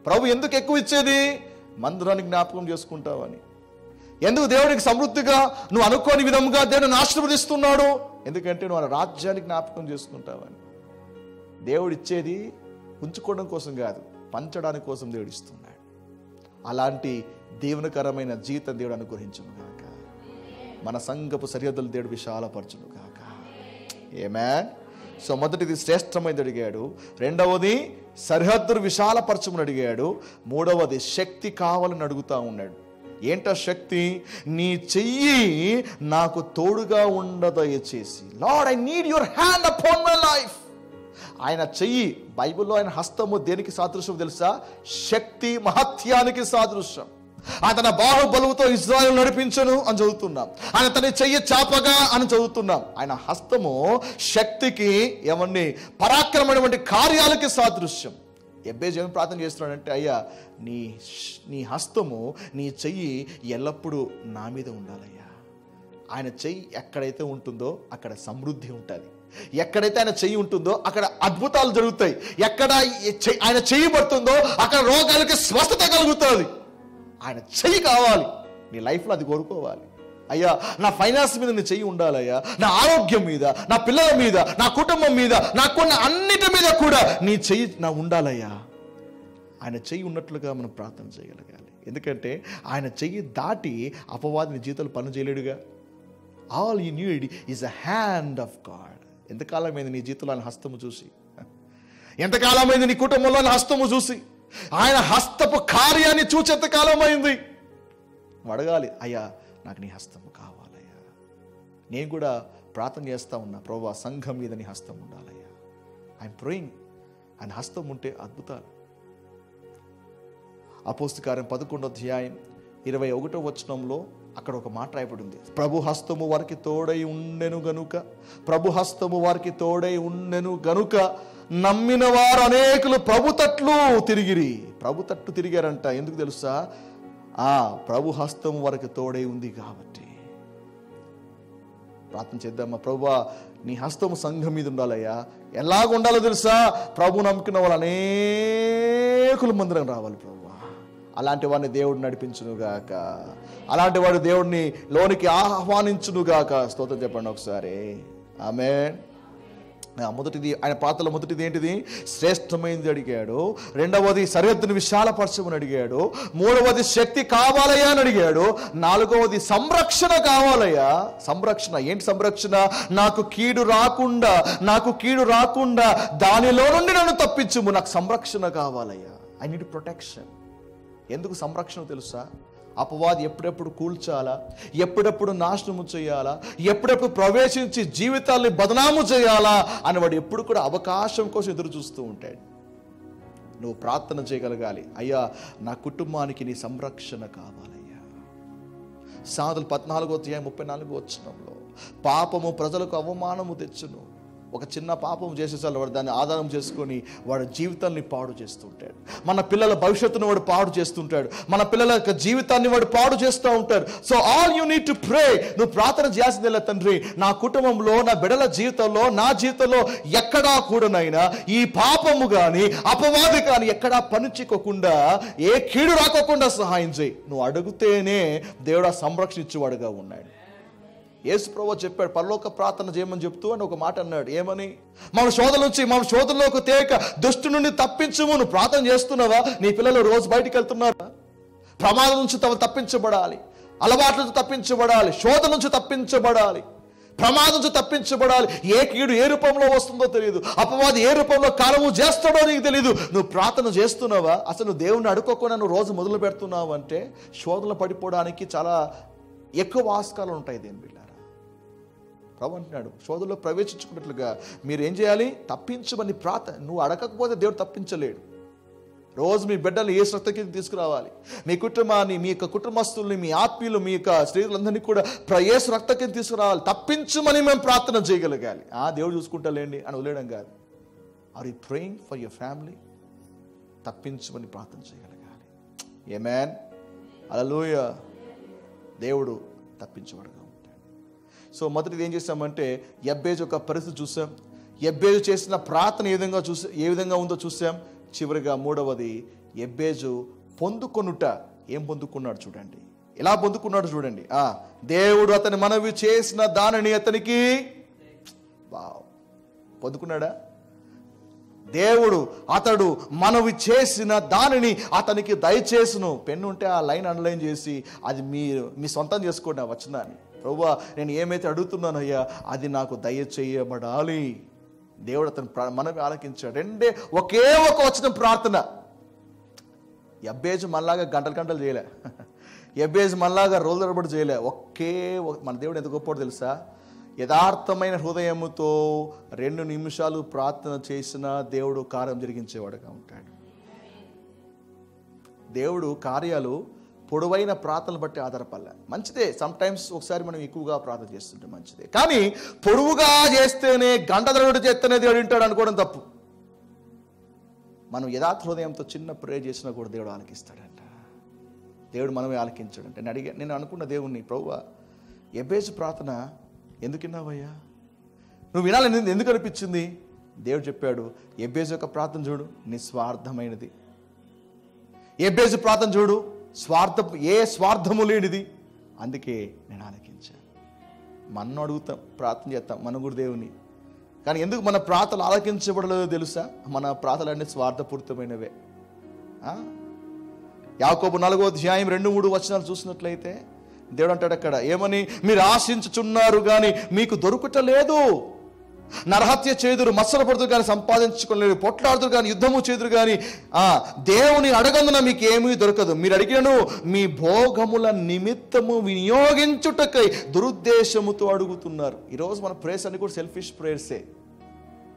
ప్రభు ఎందుకు ఎక్కువ ఇచ్చేది? మందిరానికి జ్ఞాపకం చేసుకుంటావని. ఎందుకు దేవుడికి సమృద్ధిగా నువ్వు అనుకోని విధంగా దేవుడిని ఆశీర్వదిస్తున్నాడు? ఎందుకంటే నువ్వు రాజ్యానికి జ్ఞాపకం చేసుకుంటావని. దేవుడు ఇచ్చేది ఉంచుకోవడం కోసం కాదు, పంచడానికి కోసం దేవుడు ఇస్తున్నాడు. అలాంటి దీవెనకరమైన జీవితం దేవుడు అనుగ్రహించును గాక. మన సంఘపు సరిహద్దులు దేవుడు విశాలపరచును గాక. ఆమేన్. సో మొదటిది శ్రేష్టమైనది అడిగాడు, రెండవది సరిహద్దులు విశాలపరచమని అడిగాడు, మూడవది శక్తి కావాలని అడుగుతా ఉన్నాడు. ఏంటో శక్తి? నీ చెయ్యి నాకు తోడుగా ఉండదయచేసి. Lord, I need your hand upon my life. ఆయన చెయ్యి, బైబిల్లో ఆయన హస్తము దేనికి సాదృశ్యం తెలుసా? శక్తి మహత్యానికి సాదృశ్యం. ఆయన తన బాహుబలముతో ఇశ్రాయేలు నడిపించను అని చదువుతున్నాం. ఆయన తన చెయ్యి చాపగా అని చదువుతున్నాం. ఆయన హస్తము శక్తికి, ఏమన్నీ పరాక్రమమైనటువంటి కార్యాలకి సాదృశ్యం. ఎబ్బేజు ఏమి ప్రార్థన చేస్తున్నాడంటే, అయ్యా నీ హస్తము, నీ చెయ్యి ఎల్లప్పుడూ నా మీద ఉండాలయ్యా. ఆయన చెయ్యి ఎక్కడైతే ఉంటుందో అక్కడ సమృద్ధి ఉంటుంది. ఎక్కడైతే ఆయన చెయ్యి ఉంటుందో అక్కడ అద్భుతాలు జరుగుతాయి. ఎక్కడ ఆయన చెయ్యి పడుతుందో అక్కడ రోగాలకి స్వస్థత కలుగుతుంది. ఆయన చెయ్యి కావాలి నీ లైఫ్లో, అది కోరుకోవాలి. అయ్యా నా ఫైనాన్స్ మీద నీ చెయ్యి ఉండాలయ్యా, నా ఆరోగ్యం మీద, నా పిల్లల మీద, నా కుటుంబం మీద, నాకున్న అన్నిటి మీద కూడా నీ చెయ్యి నా ఉండాలయ్యా. ఆయన చెయ్యి ఉన్నట్లుగా మనం ప్రార్థన చేయగలగాలి. ఎందుకంటే ఆయన చెయ్యి దాటి అపవాది నీ జీవితంలో పని చేయలేడుగా. All you need is a hand of God. ఎంతకాలమైంది నీ జీవితంలో ఆయన హస్తము చూసి? ఎంతకాలమైంది నీ కుటుంబంలో ఆయన హస్తము చూసి? ఆయన హస్తపు కార్యాన్ని చూసి ఎంతకాలమైంది? అడగాలి, అయ్యా నాకు నీ హస్తము కావాలయ్యా. నేను కూడా ప్రార్థన చేస్తా ఉన్నా, ప్రభువా సంఘం మీద నీ హస్తం ఉండాలయ్యా. I'm praying. ఆయన హస్తం ఉంటే అద్భుతాలు. అపోస్తల కార్యం 11వ అధ్యాయం 21వ వచనంలో అక్కడ ఒక మాట రాయబడింది. ప్రభు హస్తము వారికి తోడై ఉండెను గనుక, ప్రభు హస్తము వారికి తోడై ఉండెను గనుక నమ్మిన వారు అనేకులు ప్రభు తట్లు తిరిగిరి. ప్రభు తట్టు తిరిగారంట. ఎందుకు తెలుసా? ప్రభు హస్తము వారికి తోడై ఉంది కాబట్టి. ప్రార్థన చేద్దామా? ప్రభువా నీ హస్తము సంఘం మీద ఉండాలయ్యా. ఎలాగ ఉండాలో తెలుసా? ప్రభు నమ్ముకున్న వాళ్ళు అనేకులు మందిరం రావాలి ప్రభువా. అలాంటి వాడిని దేవుడు నడిపించునుగాక. అలాంటి వాడు దేవుడిని లోనికి ఆహ్వానించునుగాక. స్తోత్రం చెప్పండి ఒకసారి. ఆమేన్. మొదటిది ఆయన పాత్రలో మొదటిది ఏంటిది? శ్రేష్టమైనది అడిగాడు. రెండవది సరిహద్దును విశాలపరచమని అడిగాడు. మూడవది శక్తి కావాలయ్యా అని అడిగాడు. నాలుగవది సంరక్షణ కావాలయ్యా. సంరక్షణ ఏంటి? సంరక్షణ నాకు కీడు రాకుండా దానిలో నుండి నన్ను తప్పించుము. నాకు సంరక్షణ కావాలయ్యా. I need protection. ఎందుకు సంరక్షణ తెలుసా? అపవాది ఎప్పుడెప్పుడు కూల్చాలా, ఎప్పుడెప్పుడు నాశనము చేయాలా, ఎప్పుడెప్పుడు ప్రవేశించి జీవితాల్ని బదనాము చేయాలా అని వాడు ఎప్పుడు కూడా అవకాశం కోసం ఎదురు చూస్తూ ఉంటాడు. నువ్వు ప్రార్థన చేయగలగాలి, అయ్యా నా కుటుంబానికి నీ సంరక్షణ కావాలయ్యా. సామెతలు 14వ అధ్యాయం 34వ వచనంలో పాపము ప్రజలకు అవమానము తెచ్చును. ఒక చిన్న పాపం చేసేసారు, వాడు దాన్ని ఆధారం చేసుకొని వాడు జీవితాన్ని పాడు చేస్తుంటాడు. మన పిల్లల భవిష్యత్తును వాడు పాడు చేస్తుంటాడు. మన పిల్లల యొక్క జీవితాన్ని వాడు పాడు చేస్తూ ఉంటాడు. So all you need to pray. నువ్వు ప్రార్థన చేయాల్సిందే, తండ్రి నా కుటుంబంలో, నా బిడ్డల జీవితంలో, నా జీవితంలో ఎక్కడా కూడానైనా ఈ పాపము కానీ అపవాది కానీ ఎక్కడా పనిచేయకుండా, ఏ కీడు రాకోకుండా సహాయం చేయి. నువ్వు అడిగితేనే దేవుడు సంరక్షించేవాడుగా ఉన్నాడు. యేసు ప్రభువు చెప్పాడు, పరలోక ప్రార్థన చేయమని చెప్తూ అని ఒక మాట అన్నాడు. ఏమని? మన శోధనలోకి తేక దుష్టు నుండి తప్పించుము. నువ్వు ప్రార్థన చేస్తున్నావా? నీ పిల్లలు రోజు బయటికి వెళ్తున్నారా? ప్రమాదం నుంచి తప్పించబడాలి, అలవాట్ల నుంచి తప్పించబడాలి, శోధన నుంచి తప్పించబడాలి, ప్రమాదం నుంచి తప్పించబడాలి. ఏ కీడు ఏ రూపంలో వస్తుందో తెలియదు, అపవాది ఏ రూపంలో కాలము చేస్తాడో నీకు తెలియదు. నువ్వు ప్రార్థన చేస్తున్నావా? అసలు నువ్వు దేవుణ్ణి అడుక్కోకుండా నువ్వు రోజు మొదలు పెడుతున్నావు అంటే శోధనలు పడిపోవడానికి చాలా ఎక్కువ ఆస్కారాలు ఉంటాయి. దేని బిడ్డారా, ప్రభు అంటున్నాడు శోధనలో ప్రవేశించుకున్నట్లుగా మీరు ఏం చేయాలి? తప్పించమని ప్రార్థన. నువ్వు అడగకపోతే దేవుడు తప్పించలేడు. రోజు మీ బిడ్డలు ఏ శ్రద్ధకి తీసుకురావాలి, మీ కుటుంబాన్ని, మీ యొక్క కుటుంబస్తుల్ని, మీ ఆత్మీయులు, మీ యొక్క స్త్రీలందరినీ కూడా యేసు రక్తకి తీసుకురావాలి. తప్పించమని మేము ప్రార్థన చేయగలగాలి. దేవుడు చూసుకుంటాలేండి అని వదిలేయడం కాదు. Are you praying for your family? తప్పించమని ప్రార్థన చేయగలగాలి. ఆమేన్, హల్లెలూయా. దేవుడు తప్పించబడగా ఉంటాడు. సో మొదటిది ఏం చేసామంటే యబ్బేజు యొక్క పరిస్థితి చూసాం. యబ్బేజు చేసిన ప్రార్థన ఏ విధంగా ఉందో చూసాం. చివరిగా మూడవది యబ్బేజు పొందుకొనుట. ఏం పొందుకున్నాడు చూడండి, ఎలా పొందుకున్నాడు చూడండి. దేవుడు అతని మనవి చేసిన దానిని అతనికి పొందుకున్నాడా? దేవుడు అతడు మనవి చేసిన దానిని అతనికి దయచేసును. పెన్ను ఉంటే ఆ లైన్ అండర్లైన్ చేసి అది మీ సొంతం చేసుకోండి ఆ వచనాన్ని. ప్రభువా, నేను ఏమైతే అడుగుతున్నానయ్యా అది నాకు దయచేయబడాలి. దేవుడు అతను మనవి ఆలకించాడు. ఒకే ఒక వచనం ప్రార్థన. యబ్బేజు మనలాగా గంటలు చేయలే, యబ్బేజు మనలాగా రోజు తరబడి చేయలే. మన దేవుడు ఎంత గొప్పవాడు తెలుసా? యథార్థమైన హృదయముతో 2 నిమిషాలు ప్రార్థన చేసిన దేవుడు కార్యం జరిగించేవాడుగా ఉంటాడు. దేవుడు కార్యాలు పొడవైన ప్రార్థనలు బట్టి ఆధారపడలే. మంచిదే, సమ్ టైమ్స్ ఒకసారి మనం ఎక్కువగా ప్రార్థన చేస్తుంటే మంచిదే, కానీ పొడవుగా చేస్తేనే గంటలు చేస్తేనే దేవుడు వింటాడు అనుకోవడం తప్పు. మనం యథార్థ హృదయంతో చిన్న ప్రేయర్ చేసినా కూడా దేవుడు ఆలకిస్తాడంట. దేవుడు మనమే ఆలకించాడంట. నేను అనుకున్న దేవుణ్ణి, ప్రభువా యబ్బేజు ప్రార్థన ఎందుకు విన్నావయ్యా? నువ్వు వినాలని ఎందుకు అనిపించింది? దేవుడు చెప్పాడు, యబ్బేజు యొక్క ప్రార్థన చూడు, నిస్వార్థమైనది. యబ్బేజు ప్రార్థన చూడు, ఏ స్వార్థము లేనిది. అందుకే నేను ఆలకించాను. మనం అడుగుతాం, ప్రార్థన చేస్తాం మన గురు దేవుని, కానీ ఎందుకు మన ప్రార్థనలు ఆలకించబడలేదో తెలుసా? మన ప్రార్థనలన్నీ స్వార్థపూరితమైనవే. యాకోబు 4వ అధ్యాయం 2-3 వచనాలు చూసినట్లయితే దేవుడు అంటాడు అక్కడ, ఏమని? మీరు ఆశించుచున్నారు కానీ మీకు దొరుకుటలేదు, నరహత్య చేదురు, మత్సర పడుతురు కానీ సంపాదించుకోలేరు, పొట్లాడుతురు కానీ యుద్ధము చేదురు కానీ దేవుని అడగందున మీకు ఏమీ దొరకదు. మీరు అడిగినను మీ భోగముల నిమిత్తము వినియోగించుటకై దురుద్దేశముతో అడుగుతున్నారు. ఈరోజు మన ప్రేయర్స్ అన్ని కూడా సెల్ఫిష్ ప్రేయర్సే.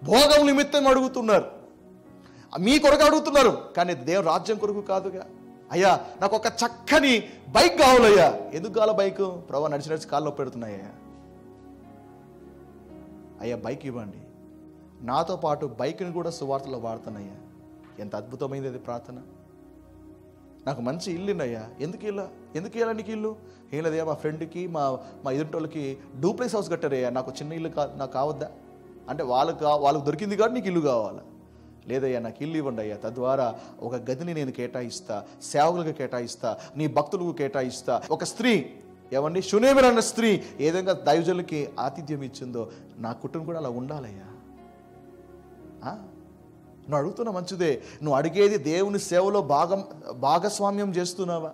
భోగం నిమిత్తం అడుగుతున్నారు, మీ కొరకు అడుగుతున్నారు, కానీ దేవుని రాజ్యం కొరకు కాదుగా. అయ్యా నాకు ఒక చక్కని బైక్ కావాలయ్యా. ఎందుకు కావాల బైక్? ప్రభు నడిచి కాళ్ళు పెడుతున్నాయ్యా. అయ్యా బైక్ ఇవ్వండి. నాతో పాటు బైక్ని కూడా సువార్తలో వాడుతున్నాయ్యా. ఎంత అద్భుతమైనది అది ప్రార్థన. నాకు మంచి ఇల్లు అయ్యా. ఎందుకు ఇవ్వాలా నీకు ఇల్లు? ఏం లేదయ్యా, మా ఫ్రెండ్కి మా ఎదుటోళ్ళకి డూప్లెక్స్ హౌస్ కట్టారయ్యా, నాకు చిన్న ఇల్లు నాకు కావద్దా అంటే వాళ్ళకు దొరికింది కాబట్టి నీకు ఇల్లు కావాలా? లేదయ్యా నాకు ఇల్లు ఇవ్వండి అయ్యా, తద్వారా ఒక గదిని నేను కేటాయిస్తా, సేవకులకు కేటాయిస్తా, నీ భక్తులకు కేటాయిస్తా. ఒక స్త్రీ, ఏమండి షునేమిర్ అన్న స్త్రీ ఏ విధంగా దైవజనులకి ఆతిథ్యం ఇచ్చిందో నా కుటుంబం కూడా అలా ఉండాలయ్యా. నువ్వు అడుగుతున్నా మంచిదే. నువ్వు అడిగేది దేవుని సేవలో భాగస్వామ్యం చేస్తున్నావా?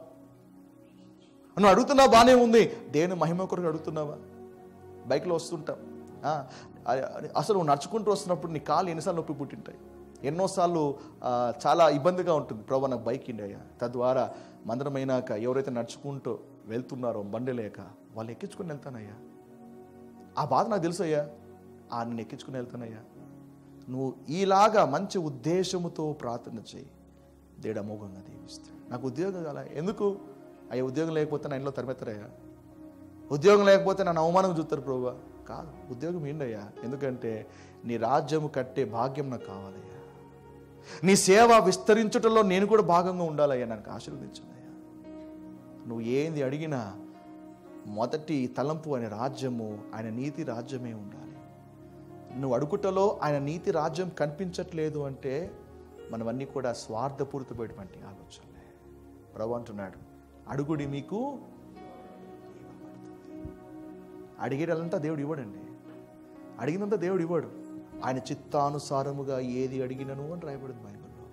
నువ్వు అడుగుతున్నావు బాగానే ఉంది, దేవుని మహిమ కొరకు అడుగుతున్నావా? బైక్లో వస్తుంటాం, అసలు నువ్వు నడుచుకుంటూ వస్తున్నప్పుడు నీ కాళ్ళు ఎన్నిసార్లు నొప్పి పుట్టింటాయి, ఎన్నోసార్లు చాలా ఇబ్బందిగా ఉంటుంది. ప్రభు నాకు బైక్ ఇండయ్యా, తద్వారా మందరమైనాక ఎవరైతే నడుచుకుంటూ వెళ్తున్నారో బండి లేక వాళ్ళు ఎక్కించుకుని వెళ్తానయ్యా. ఆ బాధ నాకు తెలుసు అయ్యా, నేను ఎక్కించుకుని వెళ్తానయ్యా. నువ్వు ఈలాగా మంచి ఉద్దేశముతో ప్రార్థన చేయి, దేవుడు అమోఘంగా దీవిస్తాడు. నాకు ఉద్యోగం కాల, ఎందుకు అయ్యా? ఉద్యోగం లేకపోతే నా ఇంట్లో తరిమెత్తారయ్యా, ఉద్యోగం లేకపోతే నన్ను అవమానం చూస్తారు ప్రభువా. కాదు, ఉద్యోగం ఏంటయ్యా? ఎందుకంటే నీ రాజ్యము కట్టే భాగ్యం నాకు కావాలయ్యా. నీ సేవ విస్తరించుటలో నేను కూడా భాగంగా ఉండాలయ్యా, నాకు ఆశీర్వదించనయ్యా. నువ్వు ఏంది అడిగినా మొదటి తలంపు ఆయన రాజ్యము, ఆయన నీతి రాజ్యమే ఉండాలి. నువ్వు అడుగుటలో ఆయన నీతి రాజ్యం కనిపించట్లేదు అంటే మనవన్నీ కూడా స్వార్థపూరితమైనటువంటి ఆలోచనలే. ప్రభు అంటున్నాడు, అడుగుడి మీకు అడిగేటంతా దేవుడు ఇవ్వడండి, అడిగినంత దేవుడు ఇవ్వడు. ఆయన చిత్తానుసారముగా ఏది అడిగినను అని రాయబడింది బైబిల్లో.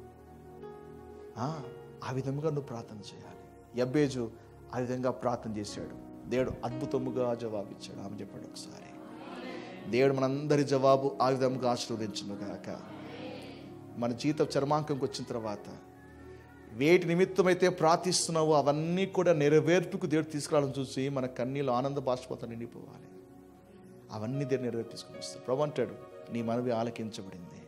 ఆ విధముగా నువ్వు ప్రార్థన చేయాలి. యబ్బేజు ఆ విధంగా ప్రార్థన చేశాడు. దేవుడు అద్భుతముగా జవాబిచ్చాడు. ఆమె చెప్పాడు ఒకసారి. దేవుడు మనందరి జవాబు ఆ విధంగా ఆశీర్వదించును గాక. మన జీవితం చర్మాంకంకి వచ్చిన తర్వాత వేటి నిమిత్తమైతే ప్రార్థిస్తున్నావో అవన్నీ కూడా నెరవేర్పుకు దేవుడు తీసుకురావడం చూసి మన కన్నీళ్ళు ఆనంద బాష్పంతో నిండిపోవాలి. అవన్నీ దేవుడు నెరవేర్పు తీసుకుని వస్తాడు. ప్రభు అంటాడు, నీ మనవి ఆలకించబడింది,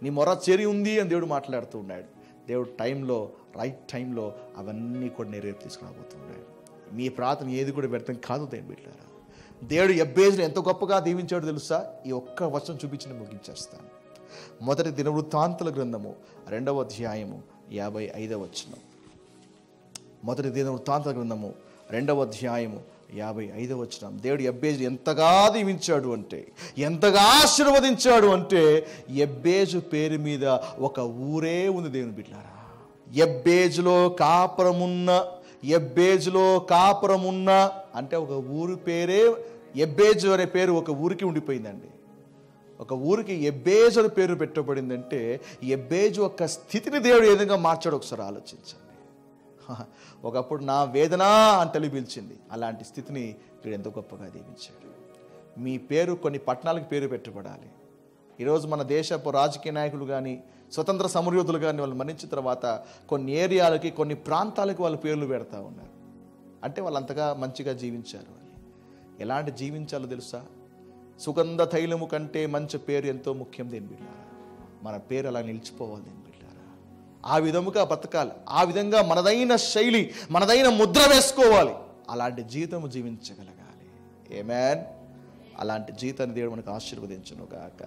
నీ మొర చేరి ఉంది అని దేవుడు మాట్లాడుతూ ఉన్నాడు. దేవుడు టైంలో, రైట్ టైంలో అవన్నీ కూడా నెరవేర్పు తీసుకురాబోతున్నాడు. మీ ప్రార్థన ఏది కూడా వ్యర్థం కాదు దేవుని బిడ్డలారా. దేవుడు యబ్బేజును ఎంత గొప్పగా దీవించాడో తెలుసా? ఈ ఒక్క వచనం చూపించి ముగించేస్తాను. మొదటి దినవృత్తాంతుల గ్రంథము 2వ అధ్యాయము 55వ వచనం. మొదటి దినవృత్తాంతుల గ్రంథము 2వ అధ్యాయము 55వ వచనం. దేవుడు యబ్బేజును ఎంతగా దీవించాడు అంటే, ఎంతగా ఆశీర్వదించాడు అంటే, యబ్బేజు పేరు మీద ఒక ఊరే ఉంది దేవుని బిడ్డలారా. యబ్బేజులో కాపురమున్న అంటే ఒక ఊరి పేరే యబ్బేజు అనే పేరు ఒక ఊరికి ఉండిపోయిందండి. ఒక ఊరికి యబ్బేజు అనే పేరు పెట్టబడిందంటే యబ్బేజు యొక్క స్థితిని దేవుడు ఏ విధంగా మార్చాడు ఒకసారి ఆలోచించండి. ఒకప్పుడు నా వేదన అంటలి పిలిచింది, అలాంటి స్థితిని వీడు ఎంతో గొప్పగా దీవించాడు. మీ పేరు కొన్ని పట్టణాలకు పేరు పెట్టబడాలి. ఈరోజు మన దేశపు రాజకీయ నాయకులు కానీ, స్వతంత్ర సమరయోధులు కానీ వాళ్ళు మరణించిన తర్వాత కొన్ని ఏరియాలకి, కొన్ని ప్రాంతాలకు వాళ్ళ పేర్లు పెడతా ఉన్నారు. అంటే వాళ్ళు అంతగా మంచిగా జీవించారు అని. ఎలాంటి జీవించాలో తెలుసా? సుగంధ తైలము కంటే మంచి పేరు ఎంతో ముఖ్యం దేని బిడ్డారా. మన పేరు అలా నిలిచిపోవాలి దేని బిడ్డారా. ఆ విధముగా బతకాలి. ఆ విధంగా మనదైన శైలి, మనదైన ముద్ర వేసుకోవాలి. అలాంటి జీవితము జీవించగలగాలి. ఆమేన్. అలాంటి జీవితాన్ని దేవుడు మనకు ఆశీర్వదించును గాక.